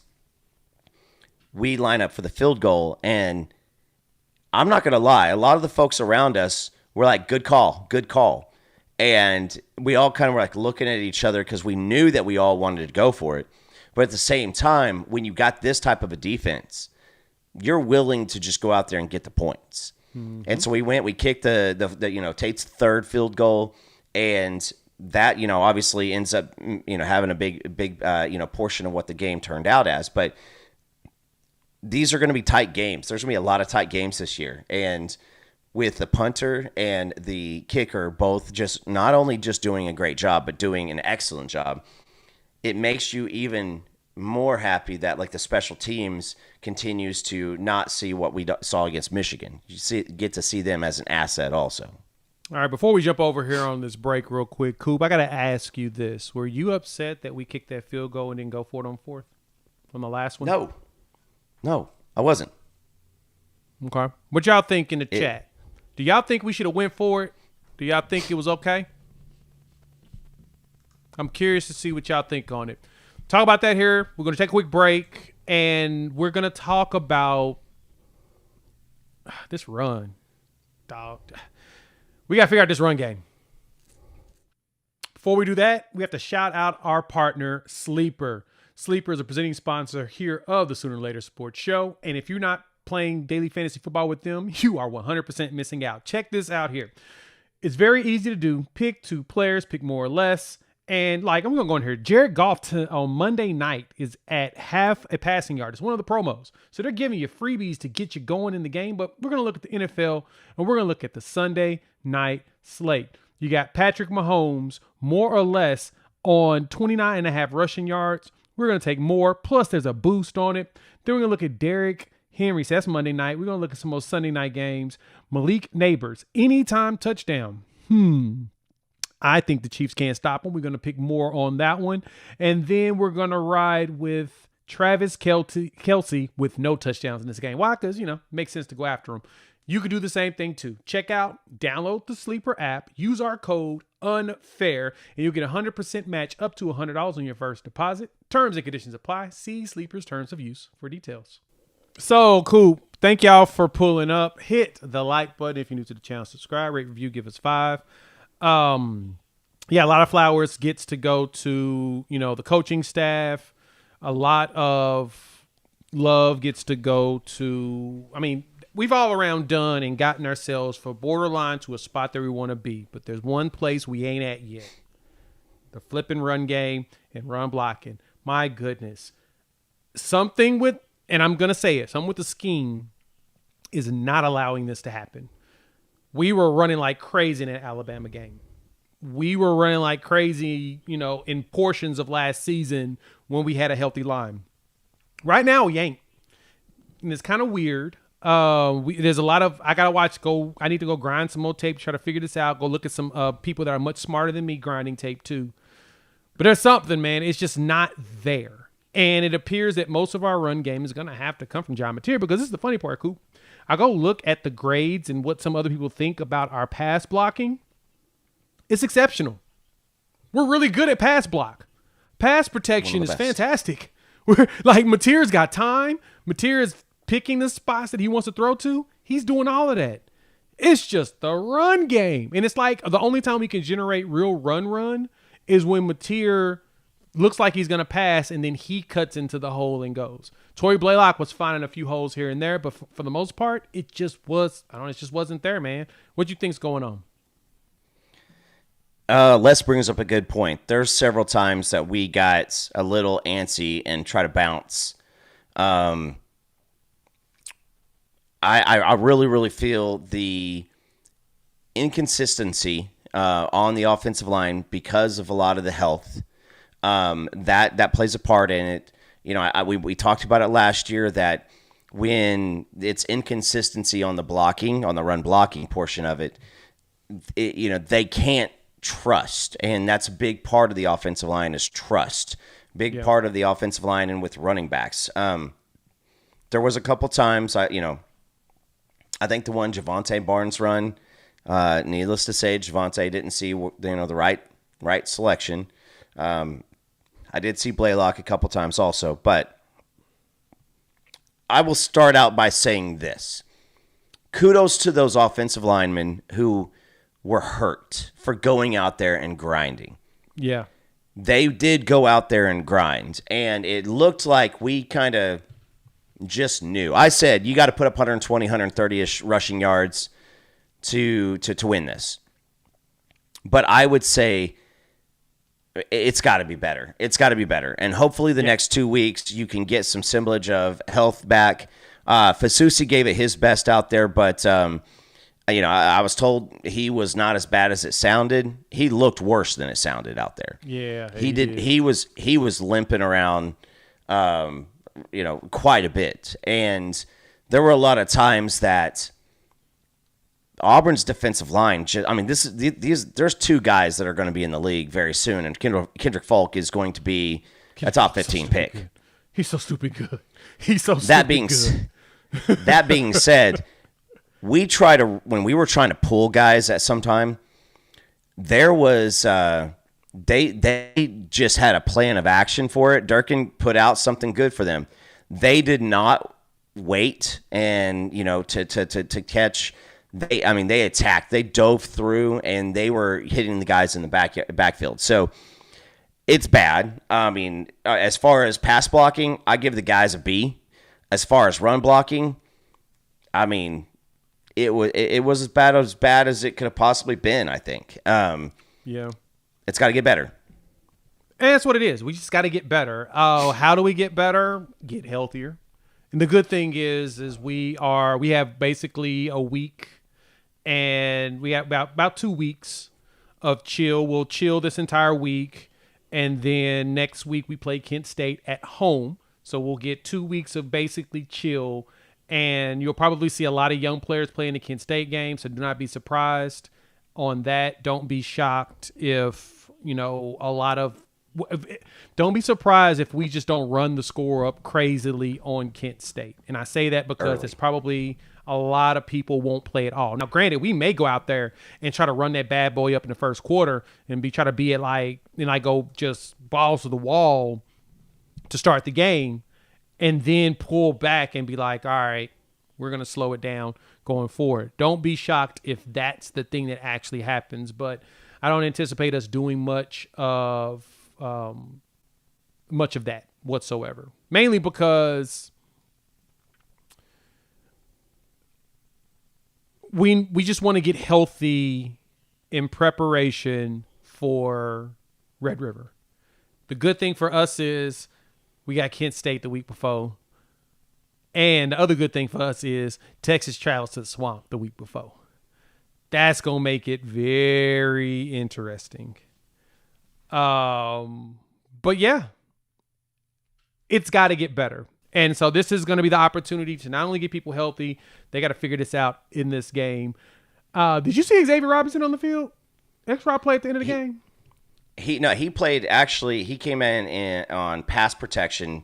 we line up for the field goal, and I'm not gonna lie, a lot of the folks around us were like, good call. And we all kind of were like looking at each other because we knew that we all wanted to go for it. But at the same time, when you got this type of a defense, you're willing to just go out there and get the points. Mm-hmm. And so we kicked the Tate's third field goal, and that, obviously ends up, having a big portion of what the game turned out as. But these are going to be tight games. There's going to be a lot of tight games this year. And with the punter and the kicker both just not only just doing a great job, but doing an excellent job, it makes you even more happy that like the special teams continues to not see what we saw against Michigan. You get to see them as an asset also. All right, before we jump over here on this break real quick, Coop, I got to ask you this. Were you upset that we kicked that field goal and didn't go for it on 4th from the last one? No, I wasn't. Okay. What y'all think in the chat? Do y'all think we should have went for it? Do y'all think it was okay? I'm curious to see what y'all think on it. Talk about that here. We're going to take a quick break, and we're going to talk about this run. Dog. We got to figure out this run game. Before we do that, we have to shout out our partner, Sleeper. Sleeper is a presenting sponsor here of the Sooner or Later Sports Show, and if you're not playing daily fantasy football with them, you are 100% missing out. Check this out here. It's very easy to do. Pick 2 players, pick more or less. And like, I'm going to go in here. Jared Goff on Monday night is at half a passing yard. It's one of the promos. So they're giving you freebies to get you going in the game. But we're going to look at the NFL, and we're going to look at the Sunday night slate. You got Patrick Mahomes, more or less, on 29.5 rushing yards. We're going to take more. Plus, there's a boost on it. Then we're going to look at Derrick Henry. So that's Monday night. We're going to look at some of those Sunday night games. Malik Neighbors, anytime touchdown. I think the Chiefs can't stop him. We're going to pick more on that one. And then we're going to ride with Travis Kelce with no touchdowns in this game. Why? Because, it makes sense to go after him. You could do the same thing too. Check out, download the Sleeper app, use our code UNFAIR, and you'll get a 100% match up to $100 on your first deposit. Terms and conditions apply. See Sleeper's terms of use for details. So, Coop, thank y'all for pulling up. Hit the like button if you're new to the channel. Subscribe, rate, review, give us 5. A lot of flowers gets to go to, the coaching staff. A lot of love gets to go to, we've all around done and gotten ourselves for borderline to a spot that we want to be. But there's one place we ain't at yet. The flipping run game and run blocking. My goodness. Something with the scheme is not allowing this to happen. We were running like crazy in that Alabama game. We were running like crazy, in portions of last season when we had a healthy line. Right now, we ain't. And it's kind of weird. There's a lot of I gotta watch. I need to go grind some more tape, try to figure this out. Go look at some people that are much smarter than me grinding tape too. But there's something, man. It's just not there, and it appears that most of our run game is gonna have to come from John Mateer because this is the funny part, Coop. I go look at the grades and what some other people think about our pass blocking. It's exceptional. We're really good at pass block. Pass protection is fantastic. We're like Mateer's got time. Mateer is picking the spots that he wants to throw to. He's doing all of that. It's just the run game. And it's like the only time we can generate real run is when Mateer looks like he's going to pass and then he cuts into the hole and goes. Torrey Blaylock was finding a few holes here and there, but for the most part, it just wasn't there, man. What do you think's going on? Les brings up a good point. There's several times that we got a little antsy and try to bounce. I really, really feel the inconsistency on the offensive line because of a lot of the health. That plays a part in it. You know, we talked about it last year that when it's inconsistency on the blocking, on the run blocking portion of it, they can't trust, and that's a big part of the offensive line is trust. Big part of the offensive line and with running backs. There was a couple times I think the one Javonte Barnes run, needless to say, Javonte didn't see the right selection. I did see Blaylock a couple times also, but I will start out by saying this. Kudos to those offensive linemen who were hurt for going out there and grinding. Yeah. They did go out there and grind, and it looked like we kind of just knew. I said, you got to put up 120, 130-ish rushing yards to win this. But I would say it's got to be better. It's got to be better. And hopefully the next 2 weeks you can get some semblance of health back. Fasusi gave it his best out there, but I was told he was not as bad as it sounded. He looked worse than it sounded out there. Yeah, he did. He was limping around, quite a bit. And there were a lot of times that Auburn's defensive line. There's two guys that are going to be in the league very soon, and Kendrick Falk is going to be a top 15 pick. Good. He's so stupid good. He's so stupid good. That being said. When we were trying to pull guys at some time, there was they just had a plan of action for it. Durkin put out something good for them. They did not wait and to catch. They attacked. They dove through and they were hitting the guys in the backfield. So it's bad. As far as pass blocking, I give the guys a B. As far as run blocking, It was as bad as it could have possibly been, I think. It's got to get better. And that's what it is. We just got to get better. How do we get better? Get healthier. And the good thing is we have basically a week, and we have about 2 weeks of chill. We'll chill this entire week, and then next week we play Kent State at home. So we'll get 2 weeks of basically chill. And you'll probably see a lot of young players playing the Kent State game, so do not be surprised on that. Don't be shocked if, don't be surprised if we just don't run the score up crazily on Kent State. And I say that because it's probably a lot of people won't play at all. Now, granted, we may go out there and try to run that bad boy up in the first quarter and try to be at go just balls to the wall to start the game. And then pull back and be like, all right, we're going to slow it down going forward. Don't be shocked if that's the thing that actually happens. But I don't anticipate us doing much of that whatsoever. Mainly because we just want to get healthy in preparation for Red River. The good thing for us is we got Kent State the week before. And the other good thing for us is Texas travels to the Swamp the week before. That's going to make it very interesting. But yeah, it's got to get better. And so this is going to be the opportunity to not only get people healthy, they got to figure this out in this game. Did you see Xavier Robinson on the field? X-Rod play at the end of the game? He played, actually, he came in on pass protection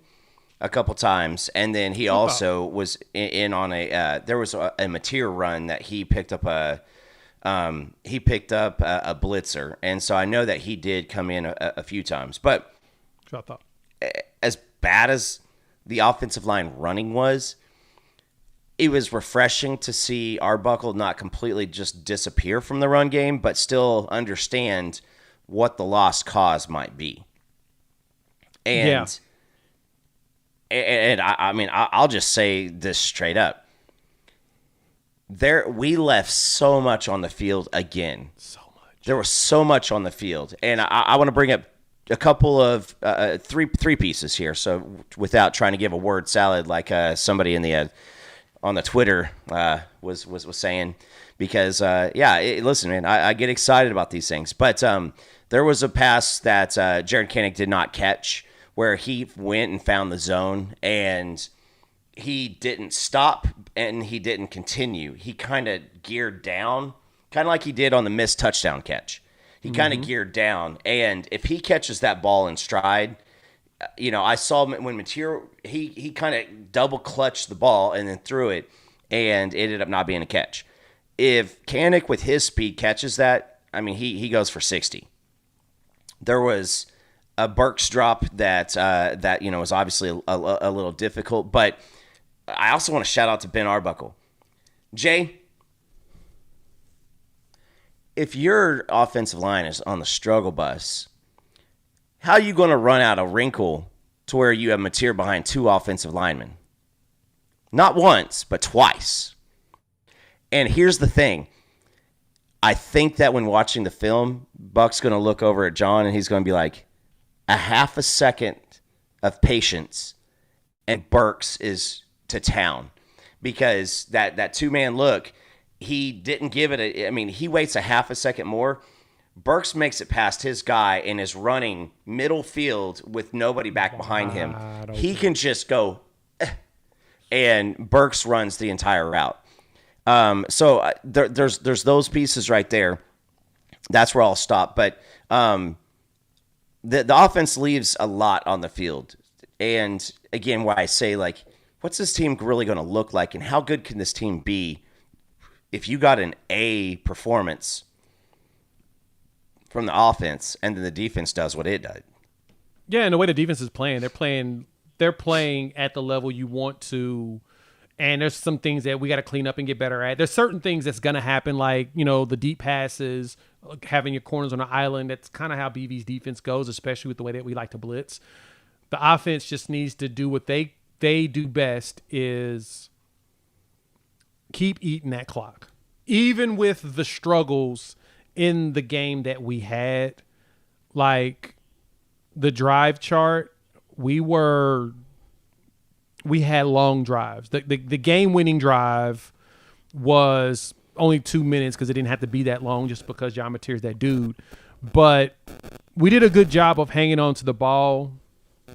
a couple times, and then he also was in on there was a Mateer run that he picked up a blitzer, and so I know that he did come in a few times. But as bad as the offensive line running was, it was refreshing to see Arbuckle not completely just disappear from the run game, but still understand what the lost cause might be. And I mean, I'll just say this straight up. We left so much on the field again. So much. There was so much on the field. And I want to bring up a couple of three pieces here. So without trying to give a word salad like somebody in the on the Twitter was saying, because listen, man, I get excited about these things. But there was a pass that Jared Koenig did not catch, where he went and found the zone, and he didn't stop and he didn't continue. He kind of geared down, kind of like he did on the missed touchdown catch. He kind of geared down, and if he catches that ball in stride, I saw when Mateer, he kind of double clutched the ball and then threw it, and it ended up not being a catch. If Koenig with his speed catches that, I mean, he goes for 60. There was a Burks drop that was obviously a little difficult, but I also want to shout out to Ben Arbuckle. Jay, if your offensive line is on the struggle bus, how are you going to run out a wrinkle to where you have Mateer behind two offensive linemen? Not once, but twice. And here's the thing. I think that when watching the film, Buck's going to look over at John and he's going to be like, a half a second of patience and Burks is to town. Because that two-man look, he didn't give it he waits a half a second more. Burks makes it past his guy and is running middle field with nobody back behind him. He can just go, and Burks runs the entire route. So there's those pieces right there. That's where I'll stop. But the offense leaves a lot on the field. And again, why I say, like, what's this team really going to look like, and how good can this team be if you got an A performance from the offense and then the defense does what it does? Yeah, and the way the defense is playing, they're playing at the level you want to. And there's some things that we got to clean up and get better at. There's certain things that's going to happen, like, the deep passes, having your corners on the island. That's kind of how BV's defense goes, especially with the way that we like to blitz. The offense just needs to do what they do best, is keep eating that clock. Even with the struggles in the game that we had, like the drive chart, we had long drives. The game-winning drive was only 2 minutes because it didn't have to be that long, just because John Mateer's that dude. But we did a good job of hanging on to the ball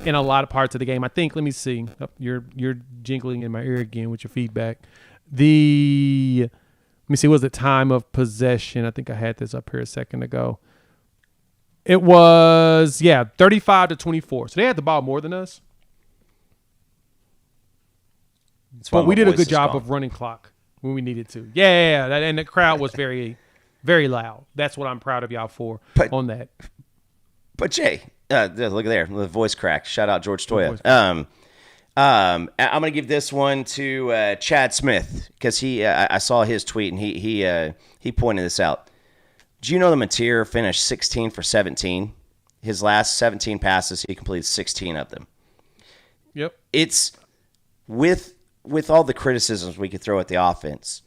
in a lot of parts of the game. I think, let me see. Oh, you're jingling in my ear again with your feedback. Let me see, what was the time of possession? I think I had this up here a second ago. It was, 35-24. So they had the ball more than us. But we did a good job of running clock when we needed to. Yeah. And the crowd was very, very loud. That's what I'm proud of y'all for on that. But Jay, look there, the voice crack. Shout out George Toya. I'm going to give this one to Chad Smith, because I saw his tweet and he pointed this out. Do you know that Mateer finished 16 for 17? His last 17 passes, he completed 16 of them. Yep. It's with all the criticisms we could throw at the offense.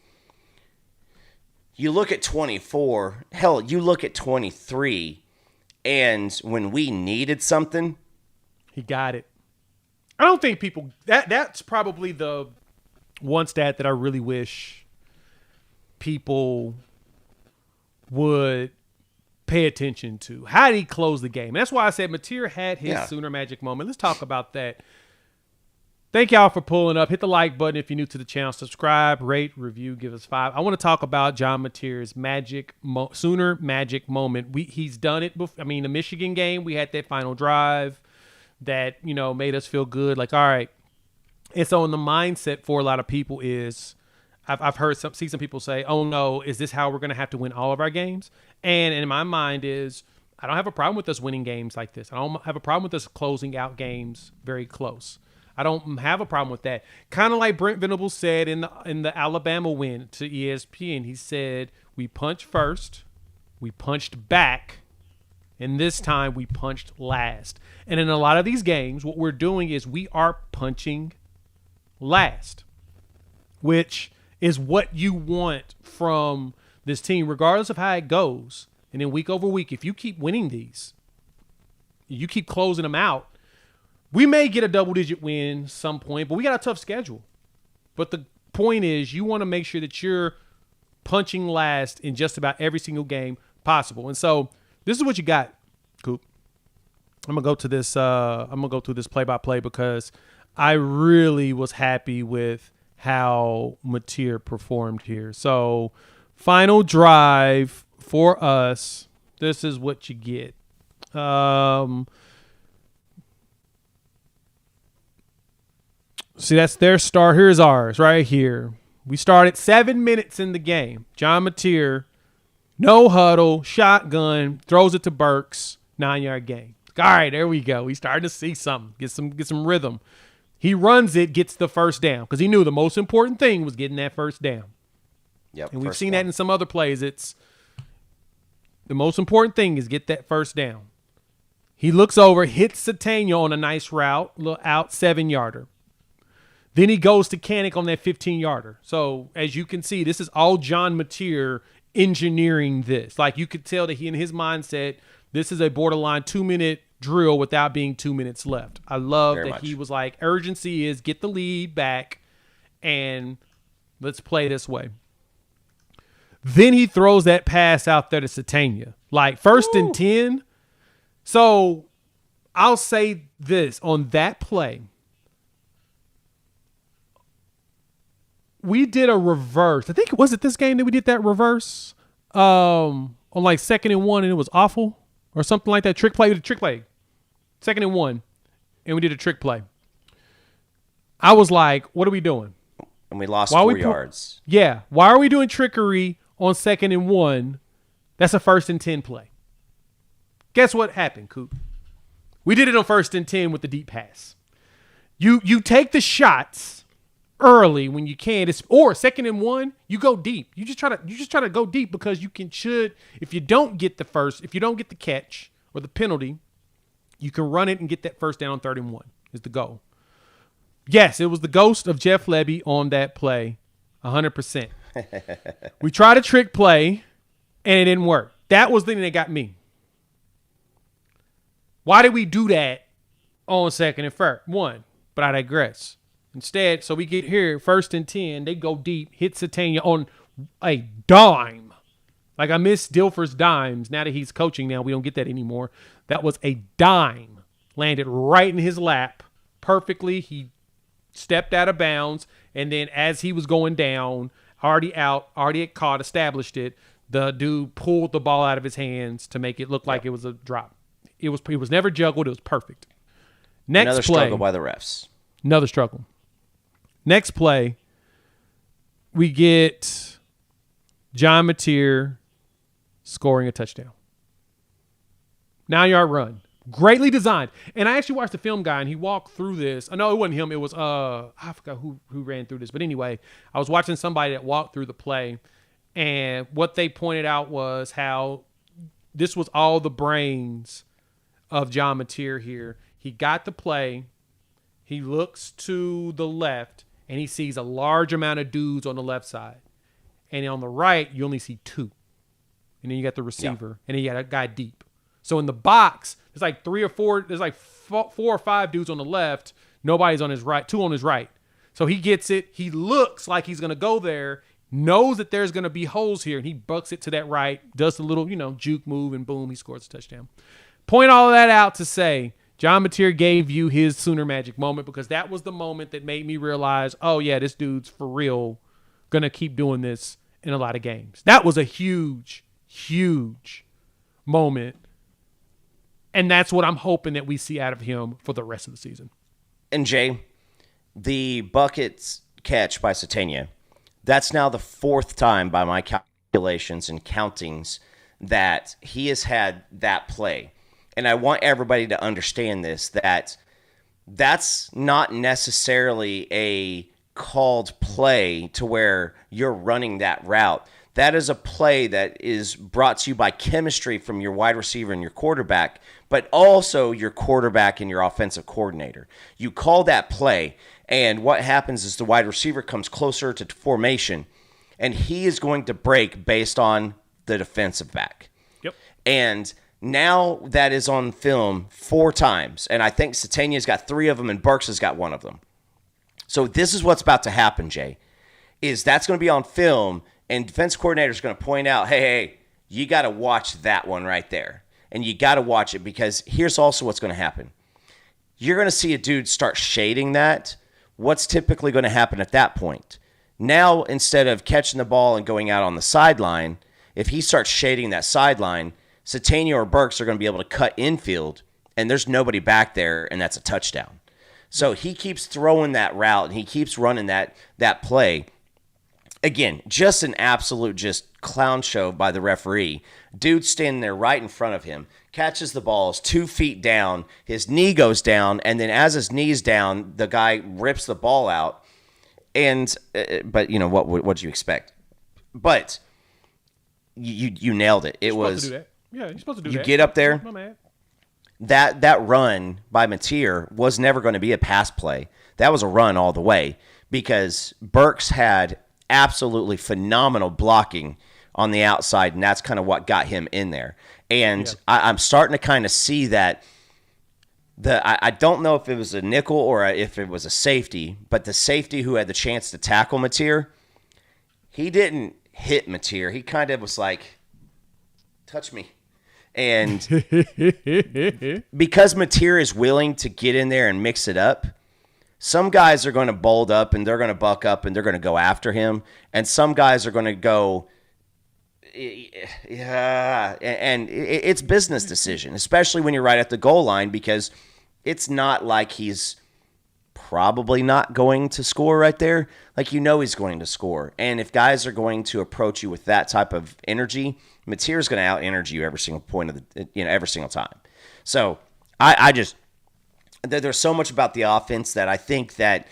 You look at 24, hell, you look at 23, and when we needed something, he got it. I don't think people that's probably the one stat that I really wish people would pay attention to. How did he close the game? And that's why I said Mateer had his Sooner magic moment. Let's talk about that. Thank y'all for pulling up. Hit the like button if you're new to the channel. Subscribe, rate, review, give us 5. I want to talk about John Mateer's Sooner magic moment. He's done it before. I mean, the Michigan game, we had that final drive that, made us feel good. Like, all right. And so in the mindset for a lot of people is, I've heard some people say, oh no, is this how we're going to have to win all of our games? And in my mind is, I don't have a problem with us winning games like this. I don't have a problem with us closing out games very close. I don't have a problem with that. Kind of like Brent Venables said in the Alabama win to ESPN. He said, we punched first, we punched back, and this time we punched last. And in a lot of these games, what we're doing is we are punching last, which is what you want from this team, regardless of how it goes. And then week over week, if you keep winning these, you keep closing them out, we may get a double-digit win some point, but we got a tough schedule. But the point is, you want to make sure that you're punching last in just about every single game possible. And so this is what you got, Coop. I'm gonna go to this. I'm gonna go through this play-by-play because I really was happy with how Mateer performed here. So, final drive for us. This is what you get. See, that's their start. Here's ours right here. We started 7 minutes in the game. John Mateer, no huddle, shotgun, throws it to Burks, 9-yard gain. All right, there we go. We started to see something, get some rhythm. He runs it, gets the first down because he knew the most important thing was getting that first down. Yep, and we've seen that in some other plays. It's the most important thing is get that first down. He looks over, hits Satania on a nice route, out 7-yarder. Then he goes to Canick on that 15-yarder. So, as you can see, this is all John Mateer engineering this. Like, you could tell that he, in his mindset, this is a borderline 2-minute drill without being 2 minutes left. I love Very that much. He was like, urgency is get the lead back and let's play this way. Then he throws that pass out there to Satania. Like, first and 10. So, I'll say this on that play. We did a reverse. I think, was it this game that we did that reverse on like 2nd and 1 and it was awful or something like that? Trick play. We did a trick play. 2nd and 1 and we did a trick play. I was like, what are we doing? And we lost 4 yards. Yeah. Why are we doing trickery on 2nd and 1? That's a 1st and 10 play. Guess what happened, Coop? We did it on 1st and 10 with the deep pass. You take the shots early when you can, or 2nd and 1, you go deep. You just try to go deep because you should. If you don't get the catch or the penalty, you can run it and get that first down on 3rd and 1 is the goal. Yes, it was the ghost of Jeff Lebby on that play, 100%. We tried a trick play and it didn't work. That was the thing that got me. Why did we do that on 2nd and 1? But I digress. Instead, so we get here, 1st and 10, they go deep, hit Satania on a dime. Like, I miss Dilfer's dimes. Now that he's coaching now, we don't get that anymore. That was a dime. Landed right in his lap perfectly. He stepped out of bounds, and then as he was going down, already had caught, established it, the dude pulled the ball out of his hands to make it look like it was a drop. It was never juggled. It was perfect. Another struggle by the refs. Another struggle. Next play, we get John Mateer scoring a touchdown. 9-yard run. Greatly designed. And I actually watched the film guy, and he walked through this. No, it wasn't him. It was, I forgot who ran through this. But anyway, I was watching somebody that walked through the play, and what they pointed out was how this was all the brains of John Mateer here. He got the play. He looks to the left, and he sees a large amount of dudes on the left side. And on the right, you only see 2. And then you got the receiver, and then you got a guy deep. So in the box, there's like 3 or 4. There's like 4 or 5 dudes on the left. Nobody's on his right. 2 on his right. So he gets it. He looks like he's going to go there, knows that there's going to be holes here, and he bucks it to that right, does the little, juke move, and boom, he scores a touchdown. Point all of that out to say John Mateer gave you his Sooner Magic moment because that was the moment that made me realize, oh, yeah, this dude's for real going to keep doing this in a lot of games. That was a huge, huge moment. And that's what I'm hoping that we see out of him for the rest of the season. And Jay, the buckets catch by Satania, that's now the 4th time by my calculations and countings that he has had that play. And I want everybody to understand this, that that's not necessarily a called play to where you're running that route. That is a play that is brought to you by chemistry from your wide receiver and your quarterback, but also your quarterback and your offensive coordinator. You call that play, and what happens is the wide receiver comes closer to formation, and he is going to break based on the defensive back. Yep. And now that is on film 4 times, and I think Satania's got 3 of them, and Burks has got 1 of them. So this is what's about to happen, Jay, is that's going to be on film, and defense coordinator is going to point out, hey, you got to watch that one right there. And you got to watch it because here's also what's going to happen. You're going to see a dude start shading that. What's typically going to happen at that point? Now, instead of catching the ball and going out on the sideline, if he starts shading that sideline, Satania or Burks are going to be able to cut infield, and there's nobody back there, and that's a touchdown. So he keeps throwing that route, and he keeps running that play. Again, just an absolute just clown show by the referee. Dude standing there right in front of him, catches the ball, is 2 feet down, his knee goes down, and then as his knee's down, the guy rips the ball out. And but you know what do you expect? But you nailed it. It was supposed to do that. Yeah, you're supposed to do you that. get up there. No, man. That run by Mateer was never going to be a pass play. That was a run all the way because Burks had absolutely phenomenal blocking on the outside, and that's kind of what got him in there. And yeah. I'm starting to kind of see that I don't know if it was a nickel or if it was a safety, but the safety who had the chance to tackle Mateer, he didn't hit Mateer. He kind of was like, touch me. And because Mateer is willing to get in there and mix it up, some guys are going to bold up and they're going to buck up and they're going to go after him. And some guys are going to go, yeah. And it's business decision, especially when you're right at the goal line, because it's not like he's probably not going to score right there. Like, you know, he's going to score. And if guys are going to approach you with that type of energy, Mateer's going to out-energy you every single point of every single time. So I just, there's so much about the offense that I think that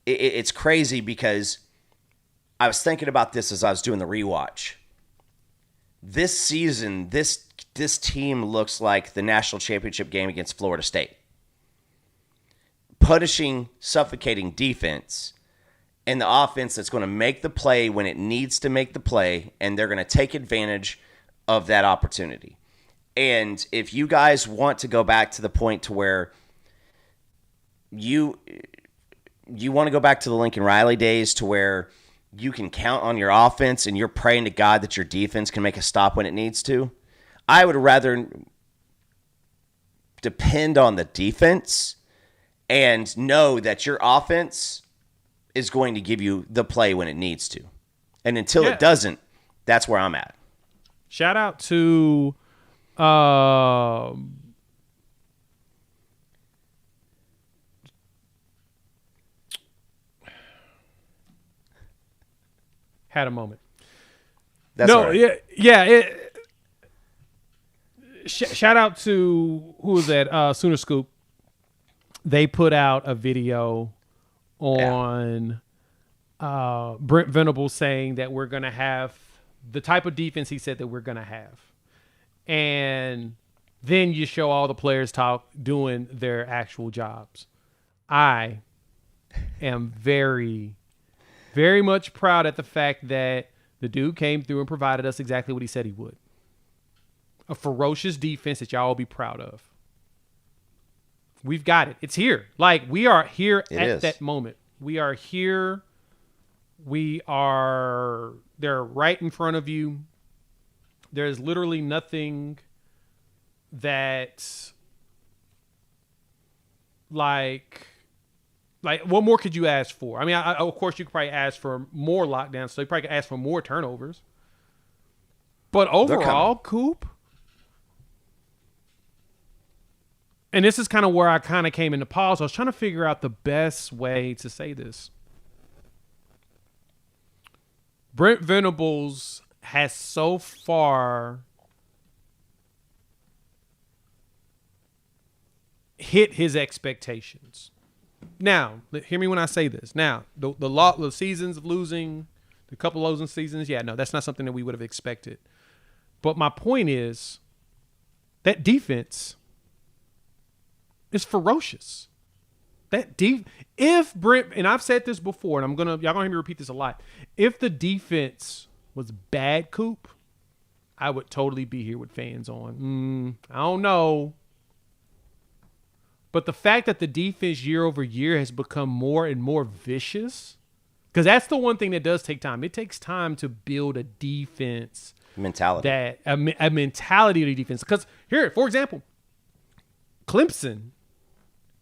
it's crazy because I was thinking about this as I was doing the rewatch. This season, this team looks like the national championship game against Florida State. Punishing, suffocating defense, and the offense that's going to make the play when it needs to make the play, and they're going to take advantage of that opportunity. And if you guys want to go back to the point to where you want to go back to the Lincoln Riley days to where you can count on your offense and you're praying to God that your defense can make a stop when it needs to, I would rather depend on the defense and know that your offense is going to give you the play when it needs to. And until it doesn't, that's where I'm at. Shout out to had a moment. That's no, right. yeah. Shout out to who was that? Sooner Scoop. They put out a video on Brent Venables saying that we're going to have the type of defense he said that we're going to have. And then you show all the players doing their actual jobs. I am very, very much proud at the fact that the dude came through and provided us exactly what he said he would. A ferocious defense that y'all will be proud of. We've got it. It's here. Like, we are here at that moment. We are here. They're right in front of you. There's literally nothing that like what more could you ask for? I mean, of course you could probably ask for more lockdowns, so you probably could ask for more turnovers. But overall, Coop, and this is kind of where I kind of came into pause. I was trying to figure out the best way to say this. Brent Venables has so far hit his expectations. Now, hear me when I say this. Now, the seasons of losing, the couple of losing seasons, yeah, no, that's not something that we would have expected. But my point is that defense is ferocious. If Brent, and I've said this before, and y'all gonna hear me repeat this a lot. If the defense was bad, Coop, I would totally be here with fans on. I don't know. But the fact that the defense year over year has become more and more vicious, because that's the one thing that does take time. It takes time to build a defense mentality. A mentality of the defense. Because here, for example, Clemson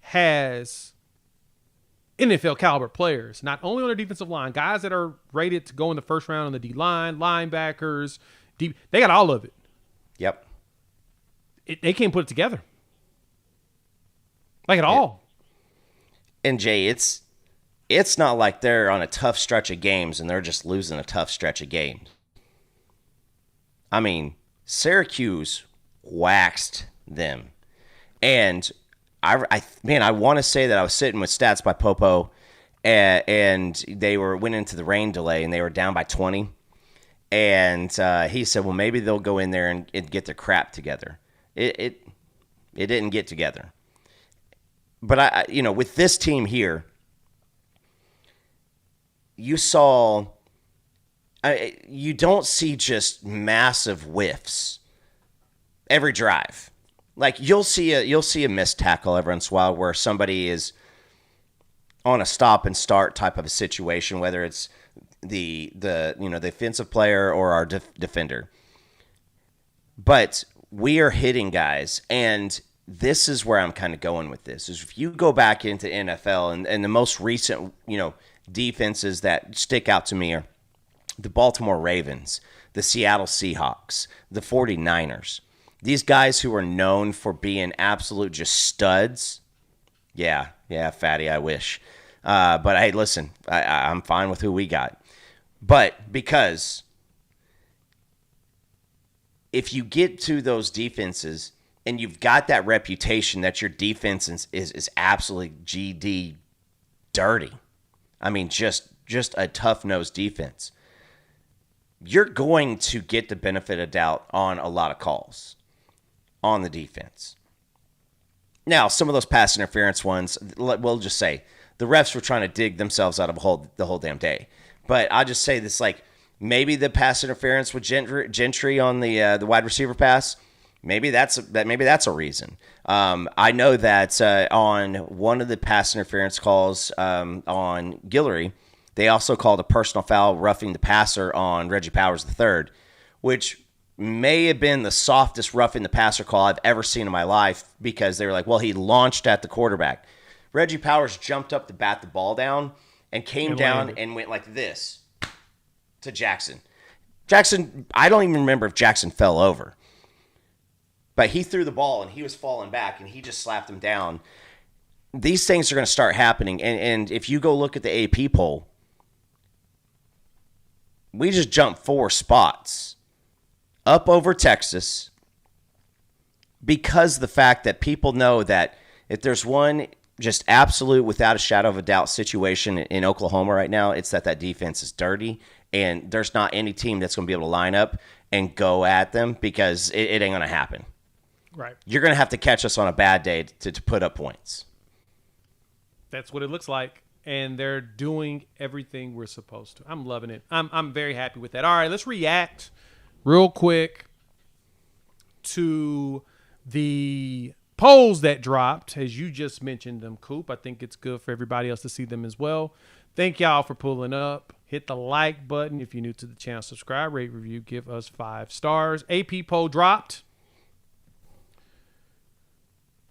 has NFL caliber players, not only on their defensive line, guys that are rated to go in the first round on the D line, linebackers, deep. They got all of it. Yep. They can't put it together. Like at all. And Jay, it's not like they're on a tough stretch of games and they're just losing a tough stretch of games. I mean, Syracuse waxed them. And I want to say that I was sitting with Stats by Popo and they went into the rain delay and they were down by 20. And he said, well, maybe they'll go in there and get their crap together. It didn't get together. But I with this team here, you don't see just massive whiffs every drive. Like you'll see a missed tackle every once in a while where somebody is on a stop and start type of a situation, whether it's the offensive player or our defender. But we are hitting guys, and this is where I'm kind of going with this. Is if you go back into NFL and the most recent, defenses that stick out to me are the Baltimore Ravens, the Seattle Seahawks, the 49ers. These guys who are known for being absolute just studs. Yeah, Fatty, I wish. But hey, listen, I'm fine with who we got. But because if you get to those defenses and you've got that reputation that your defense is absolutely GD dirty. I mean, just a tough-nosed defense. You're going to get the benefit of doubt on a lot of calls on the defense. Now, some of those pass interference ones, we'll just say, the refs were trying to dig themselves out of the whole damn day. But I'll just say this, like, maybe the pass interference with Gentry on the wide receiver pass, maybe that's a reason. I know that on one of the pass interference calls on Guillory, they also called a personal foul roughing the passer on Reggie Powers III, which may have been the softest roughing the passer call I've ever seen in my life because they were like, well, he launched at the quarterback. Reggie Powers jumped up to bat the ball down and came down and went like this to Jackson. Jackson, I don't even remember if Jackson fell over. But he threw the ball, and he was falling back, and he just slapped him down. These things are going to start happening. And if you go look at the AP poll, we just jumped 4 spots up over Texas because the fact that people know that if there's one just absolute, without a shadow of a doubt, situation in Oklahoma right now, it's that defense is dirty, and there's not any team that's going to be able to line up and go at them because it ain't going to happen. Right. You're going to have to catch us on a bad day to put up points. That's what it looks like. And they're doing everything we're supposed to. I'm loving it. I'm very happy with that. All right, let's react real quick to the polls that dropped, as you just mentioned them, Coop. I think it's good for everybody else to see them as well. Thank y'all for pulling up. Hit the like button if you're new to the channel. Subscribe, rate, review, give us 5 stars. AP poll dropped.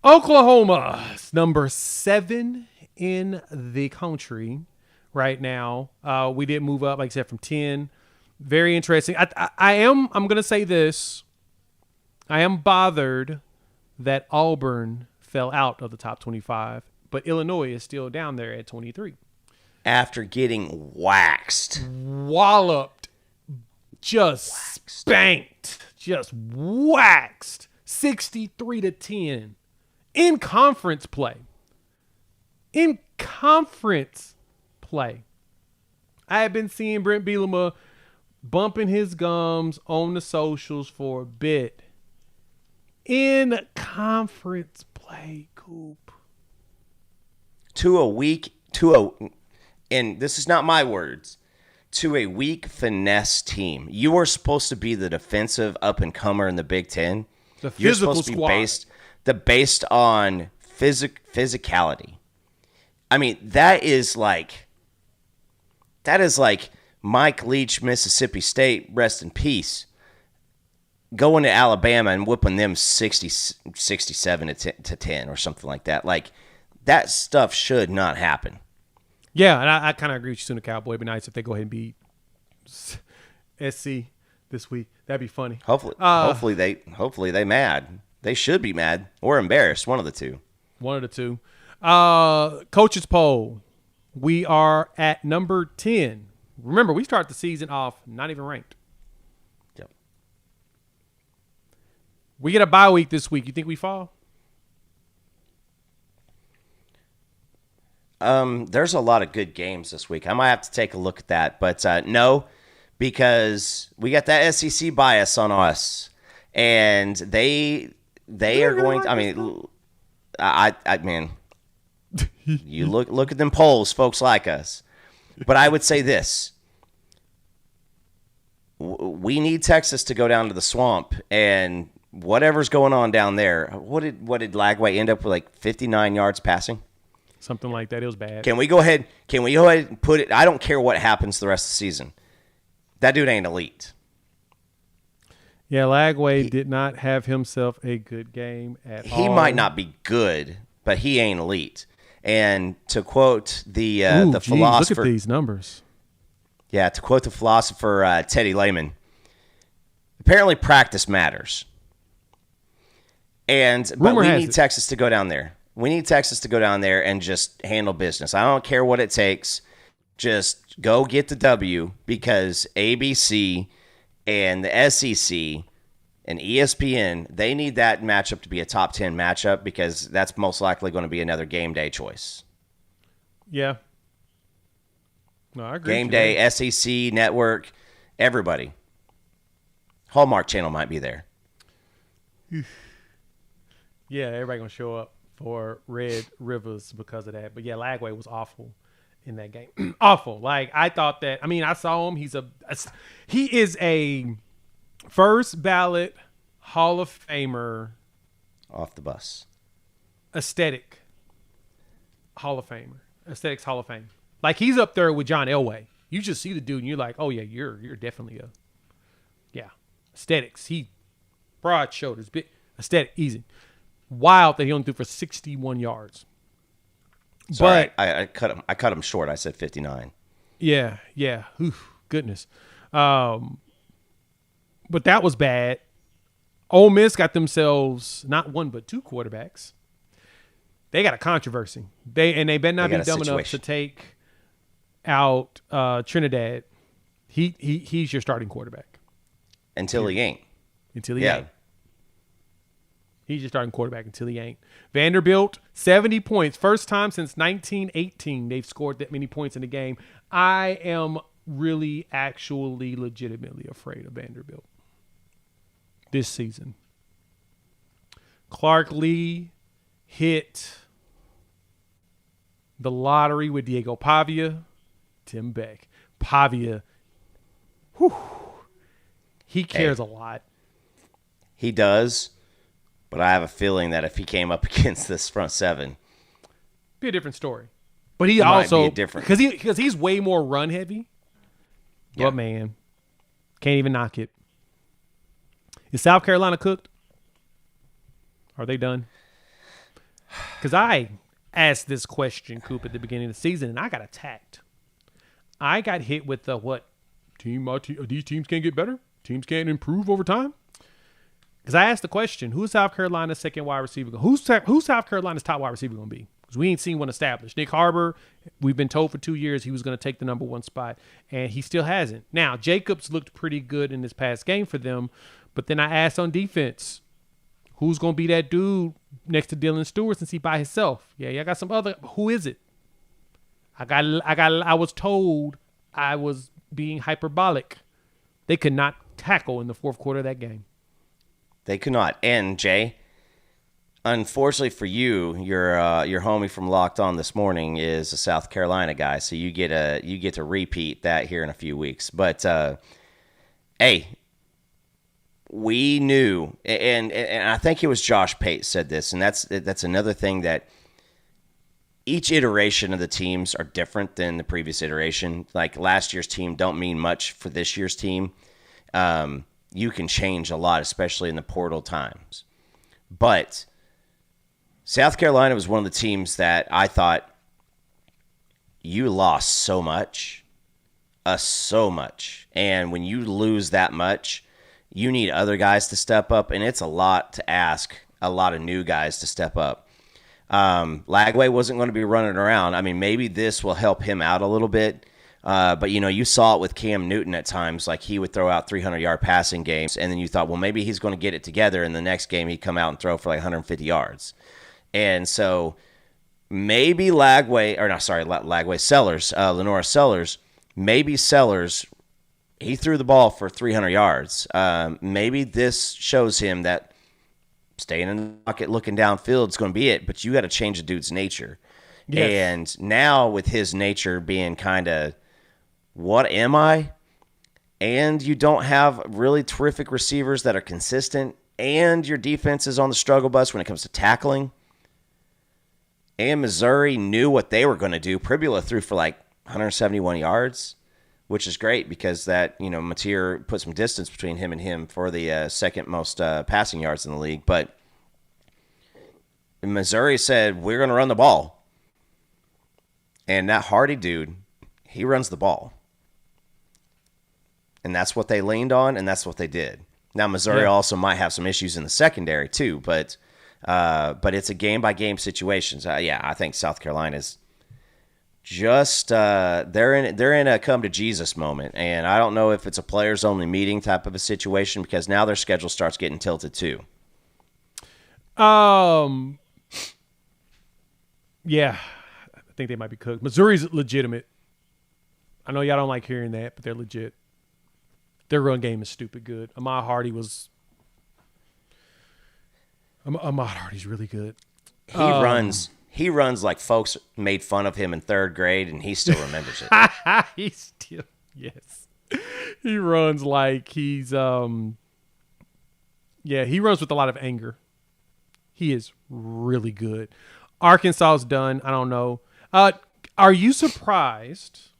Oklahoma, number 7 in the country right now. We did move up, like I said, from 10. Very interesting. I'm going to say this. I am bothered that Auburn fell out of the top 25, but Illinois is still down there at 23. After getting waxed. Walloped. Spanked. Just waxed. 63-10. In conference play. I have been seeing Brent Bielema bumping his gums on the socials for a bit. In conference play, Coop. And this is not my words, to a weak finesse team. You are supposed to be the defensive up-and-comer in the Big Ten. The physical You're supposed squad. to be based on physicality. I mean, that is like Mike Leach, Mississippi State, rest in peace, going to Alabama and whipping them 67 to 10 or something like that. Like, that stuff should not happen. Yeah, and I kind of agree with you, Sooner Cowboy. It'd be nice if they go ahead and beat SC this week. That'd be funny. Hopefully they mad. They should be mad or embarrassed. One of the two. One of the two. Coaches poll. We are at number 10. Remember, we start the season off not even ranked. Yep. We get a bye week this week. You think we fall? There's a lot of good games this week. I might have to take a look at that, but no, because we got that SEC bias on us, and they are going to. I mean, I man, you look at them polls, folks like us. But I would say this: we need Texas to go down to the swamp, and whatever's going on down there. What did Lagway end up with? Like 59 yards passing. Something like that. It was bad. Can we go ahead and put it? I don't care what happens the rest of the season. That dude ain't elite. Yeah, Lagway did not have himself a good game at all. He might not be good, but he ain't elite. And to quote the philosopher, look at these numbers. Yeah, to quote the philosopher Teddy Lehman, apparently practice matters. But we need Texas to go down there. We need Texas to go down there and just handle business. I don't care what it takes. Just go get the W, because ABC and the SEC and ESPN, they need that matchup to be a top 10 matchup, because that's most likely going to be another game day choice. Yeah. No, I agree. Game day, SEC, network, everybody. Hallmark Channel might be there. Yeah, everybody going to show up for Red Rivers because of that. But yeah, Lagway was awful in that game. Awful. Like, I thought that, I mean, I saw him. He is a first ballot Hall of Famer. Off the bus. Aesthetic Hall of Famer. Aesthetics Hall of Fame. Like, he's up there with John Elway. You just see the dude and you're like, oh yeah, you're definitely aesthetics. He broad shoulders, big aesthetic, easy. Wild that he only threw for 61 yards. Sorry, but I cut him short. I said 59. Yeah. Oof, goodness. But that was bad. Ole Miss got themselves not one but two quarterbacks. They got a controversy. They better not be dumb enough to take out Trinidad. He's your starting quarterback. Until he ain't. Until he ain't. He's your starting quarterback until he ain't. Vanderbilt, 70 points. First time since 1918 they've scored that many points in a game. I am really, actually, legitimately afraid of Vanderbilt this season. Clark Lee hit the lottery with Diego Pavia, Tim Beck. Pavia, he cares a lot. He does. But I have a feeling that if he came up against this front seven, be a different story. But he also because he's way more run heavy. Yeah. But man, can't even knock it. Is South Carolina cooked? Are they done? because I asked this question, Coop, at the beginning of the season, and I got attacked. I got hit with the what? These teams can't get better? Teams can't improve over time? Because I asked the question, who's South Carolina's second wide receiver? Who's South Carolina's top wide receiver going to be? Because we ain't seen one established. Nick Harbor, we've been told for 2 years he was going to take the number 1 spot, and he still hasn't. Now, Jacobs looked pretty good in this past game for them, but then I asked on defense, who's going to be that dude next to Dylan Stewart since he by himself? Yeah, I got some other. Who is it? I was told I was being hyperbolic. They could not tackle in the fourth quarter of that game. They could not. And Jay, unfortunately for you, your homie from Locked On this morning is a South Carolina guy, so you get to repeat that here in a few weeks. But hey, we knew, and I think it was Josh Pate said this, and that's another thing, that each iteration of the teams are different than the previous iteration. Like last year's team don't mean much for this year's team. You can change a lot, especially in the portal times. But South Carolina was one of the teams that I thought, you lost so much. And when you lose that much, you need other guys to step up, and it's a lot to ask a lot of new guys to step up. Lagway wasn't going to be running around. I mean, maybe this will help him out a little bit. But, you saw it with Cam Newton at times. Like, he would throw out 300-yard passing games, and then you thought, well, maybe he's going to get it together, and the next game he'd come out and throw for like 150 yards. And so maybe Lenora Sellers, maybe Sellers, he threw the ball for 300 yards. Maybe this shows him that staying in the pocket, looking downfield is going to be it, but you got to change the dude's nature. Yes. And now with his nature being kind of, what am I? And you don't have really terrific receivers that are consistent, and your defense is on the struggle bus when it comes to tackling. And Missouri knew what they were going to do. Pribula threw for like 171 yards, which is great because that, Mateer put some distance between him and him for the second most passing yards in the league. But Missouri said, we're going to run the ball. And that Hardy dude, he runs the ball. And that's what they leaned on, and that's what they did. Now, Missouri also might have some issues in the secondary too, but it's a game-by-game situation. I think South Carolina's just they're in a come-to-Jesus moment, and I don't know if it's a players-only meeting type of a situation because now their schedule starts getting tilted too. Yeah, I think they might be cooked. Missouri's legitimate. I know y'all don't like hearing that, but they're legit. Their run game is stupid good. Ahmad Hardy's really good. He runs like folks made fun of him in third grade, and he still remembers it. Yes. He runs like he's he runs with a lot of anger. He is really good. Arkansas's done. I don't know. Are you surprised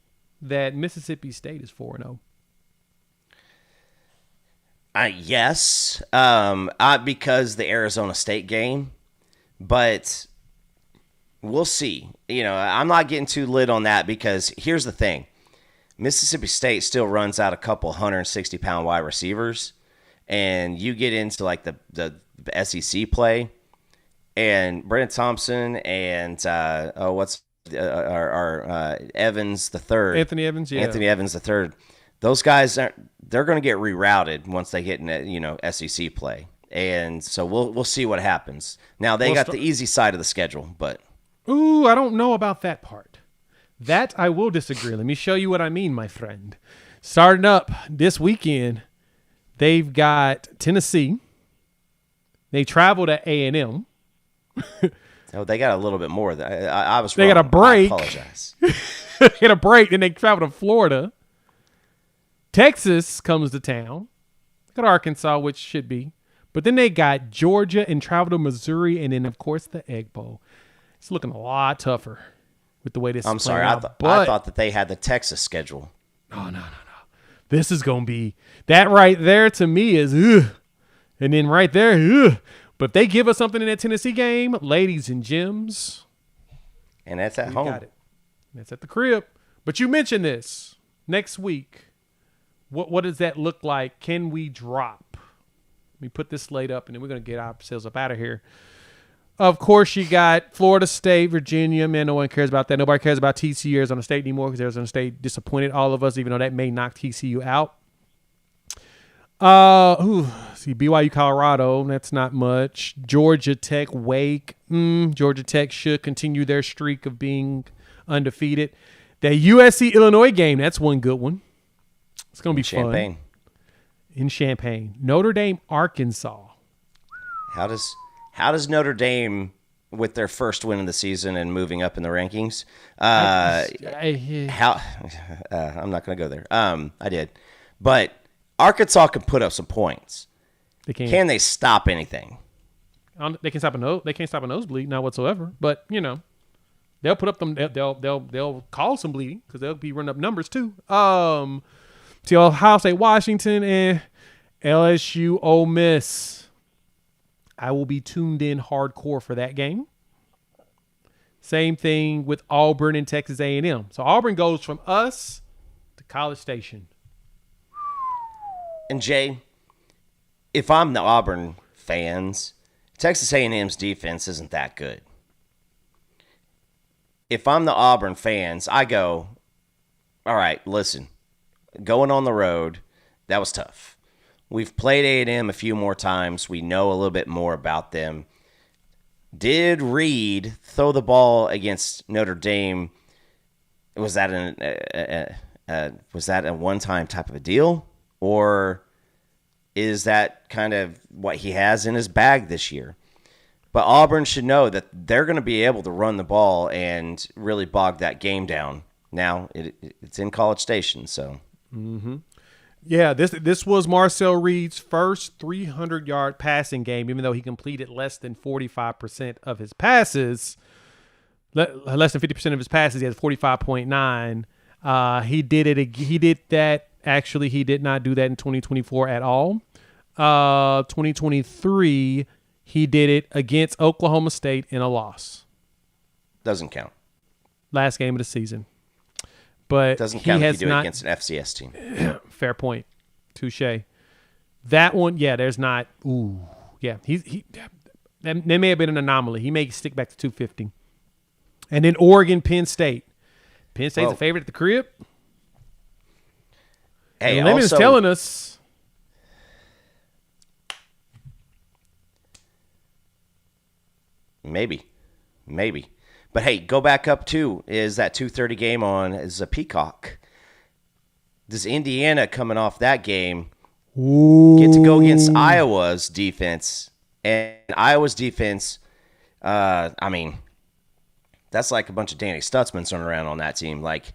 that Mississippi State is 4-0? Yes, because the Arizona State game, but we'll see. I'm not getting too lit on that because here's the thing. Mississippi State still runs out a couple 160-pound wide receivers, and you get into like the SEC play, and Brennan Thompson and Evans the third, Anthony Evans the third. Those guys they're going to get rerouted once they get in SEC play, and so we'll see what happens. Now they got the easy side of the schedule, but I don't know about that part. That I will disagree. Let me show you what I mean, my friend. Starting up this weekend, they've got Tennessee. They travel to A&M. Oh, they got a little bit more. I was wrong. They got a break. I apologize. They get a break, then they travel to Florida. Texas comes to town. They got Arkansas, which should be. But then they got Georgia and travel to Missouri, and then, of course, the Egg Bowl. It's looking a lot tougher with the way this I'm is sorry. out. I thought that they had the Texas schedule. No. This is going to be – that right there to me is ugh. And then right there, ugh. But if they give us something in that Tennessee game, ladies and gems, And that's at we home. got it. That's at the crib. But you mentioned this next week. What does that look like? Can we drop? Let me put this slate up, and then we're going to get ourselves up out of here. Of course, you got Florida State, Virginia. Man, no one cares about that. Nobody cares about TCU, Arizona State anymore because Arizona State disappointed all of us, even though that may knock TCU out. See, BYU, Colorado. That's not much. Georgia Tech, Wake. Georgia Tech should continue their streak of being undefeated. That USC, Illinois game, that's one good one. It's going to be fun. In Champaign. Notre Dame, Arkansas. How does Notre Dame, with their first win of the season and moving up in the rankings, I'm not going to go there. I did, but Arkansas can put up some points. They can. Can they stop anything? They can stop a They can't stop a nosebleed, not whatsoever. But they'll put up them. They'll call some bleeding because they'll be running up numbers too. To Ohio State, Washington, and LSU, Ole Miss. I will be tuned in hardcore for that game. Same thing with Auburn and Texas A&M. So Auburn goes from us to College Station. And Jay, if I'm the Auburn fans, Texas A&M's defense isn't that good. If I'm the Auburn fans, I go, all right, listen, going on the road, that was tough. We've played A&M a few more times. We know a little bit more about them. Did Reed throw the ball against Notre Dame? Was that a one-time type of a deal? Or is that kind of what he has in his bag this year? But Auburn should know that they're going to be able to run the ball and really bog that game down. Now, it's in College Station, so. Mm-hmm. Yeah, this was Marcel Reed's first 300-yard passing game, even though he completed less than 45% of his passes. Less than 50% of his passes, he had 45.9. He did that. Actually, he did not do that in 2024 at all. 2023, he did it against Oklahoma State in a loss. Doesn't count. Last game of the season. But doesn't count if you do it against an FCS team. Fair point. Touche. That one, yeah, there's not. Ooh, yeah. That may have been an anomaly. He may stick back to 250. And then Oregon, Penn State. Penn State's a favorite at the crib. Hey, Lemon's telling us. Maybe. But hey, go back up too. Is that 2:30 game on is a Peacock? Does Indiana coming off that game get to go against Iowa's defense? And Iowa's defense, I mean, that's like a bunch of Danny Stutzmans running around on that team. Like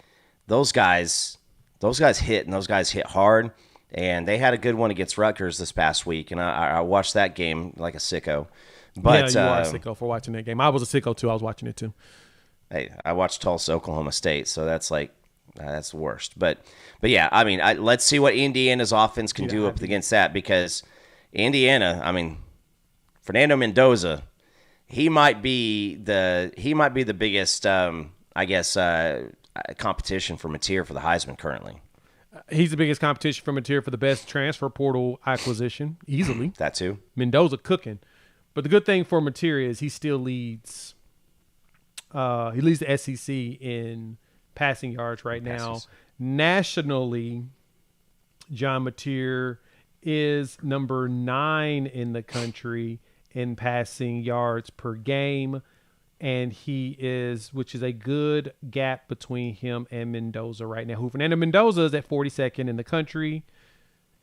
those guys hit and those guys hit hard. And they had a good one against Rutgers this past week, and I watched that game like a sicko. But, yeah, you are a sicko for watching that game. I was a sicko too. I was watching it too. Hey, I watched Tulsa, Oklahoma State, so that's like that's the worst. But yeah, I mean, let's see what Indiana's offense can do up against that, because Indiana, I mean, Fernando Mendoza, he might be the biggest, competition for Mateer for the Heisman currently. He's the biggest competition for Mateer for the best transfer portal acquisition, easily. That too. Mendoza cooking. But the good thing for Mateer is he still leads. He leads the SEC in passing yards right now. Nationally, John Mateer is number 9 in the country in passing yards per game, and which is a good gap between him and Mendoza right now. Fernando Mendoza is at 42nd in the country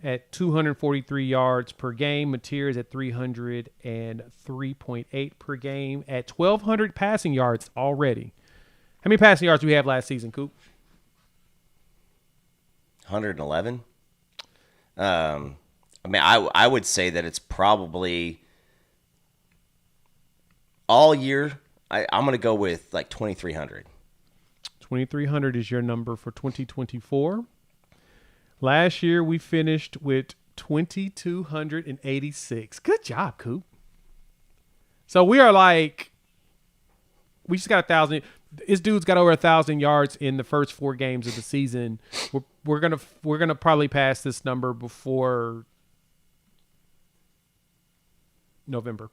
at 243 yards per game. Mateer is at 303.8 per game at 1,200 passing yards already. How many passing yards do we have last season, Coop? 111. I mean, I would say that it's probably all year. I'm going to go with like 2,300. 2,300 is your number for 2024. Last year, we finished with 2,286. Good job, Coop. So we are like, we just got 1,000. This dude's got over 1,000 yards in the first 4 games of the season. We're gonna probably pass this number before November.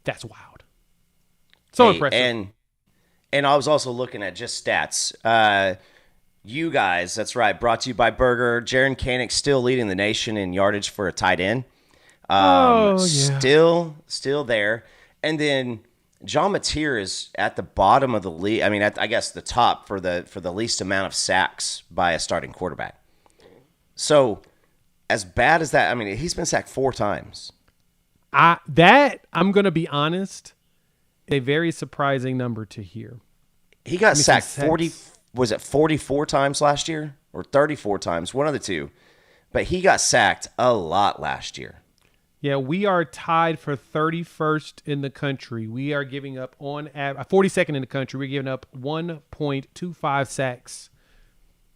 That's wild. So impressive. And I was also looking at just stats. You guys, that's right, brought to you by Burger. Jaron Kanek still leading the nation in yardage for a tight end. Still there. And then John Mateer is at the bottom of the league. I mean, I guess the top for the least amount of sacks by a starting quarterback. So, as bad as that, I mean, he's been sacked 4 times. I'm going to be honest, a very surprising number to hear. He got sacked 44 times last year or 34 times, one of the two. But he got sacked a lot last year. Yeah, we are tied for 31st in the country. We are giving up 42nd in the country. We're giving up 1.25 sacks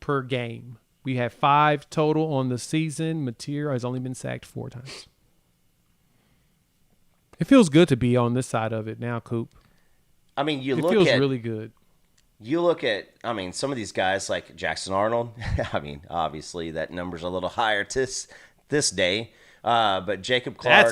per game. We have 5 total on the season. Mateer has only been sacked 4 times. It feels good to be on this side of it now, Coop. I mean, it feels really good. You look at, I mean, some of these guys like Jackson Arnold. I mean, obviously that number's a little higher this day. But Jacob Clark,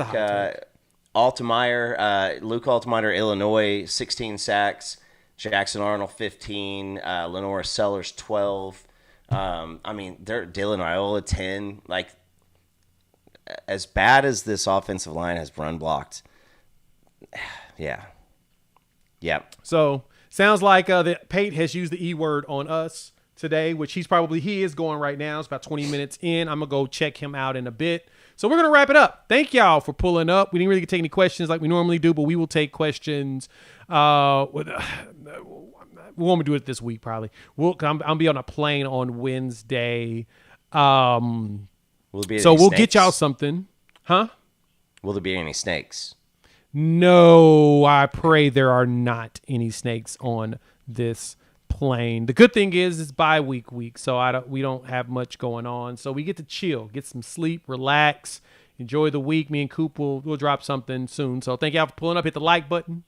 Altemeyer, Luke Altemeyer, Illinois, 16 sacks. Jackson Arnold, 15. Lenora Sellers, 12. I mean, Dylan Iola, 10. Like, as bad as this offensive line has run blocked, yeah. So, sounds like that Pate has used the E word on us today, which he is going right now. It's about 20 minutes in. I'm going to go check him out in a bit. So we're going to wrap it up. Thank y'all for pulling up. We didn't really take any questions like we normally do, but we will take questions. We won't do it this week probably. I'll be on a plane on Wednesday. Will there be so any we'll snakes? get y'all something. Huh? Will there be any snakes? No, I pray there are not any snakes on this plane. The good thing is it's bye-week, so we don't have much going on. So we get to chill, get some sleep, relax, enjoy the week. Me and Coop will drop something soon. So thank y'all for pulling up. Hit the like button.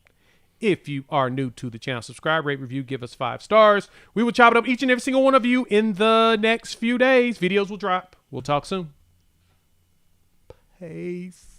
If you are new to the channel, subscribe, rate, review, give us 5 stars. We will chop it up each and every single one of you in the next few days. Videos will drop. We'll talk soon. Peace.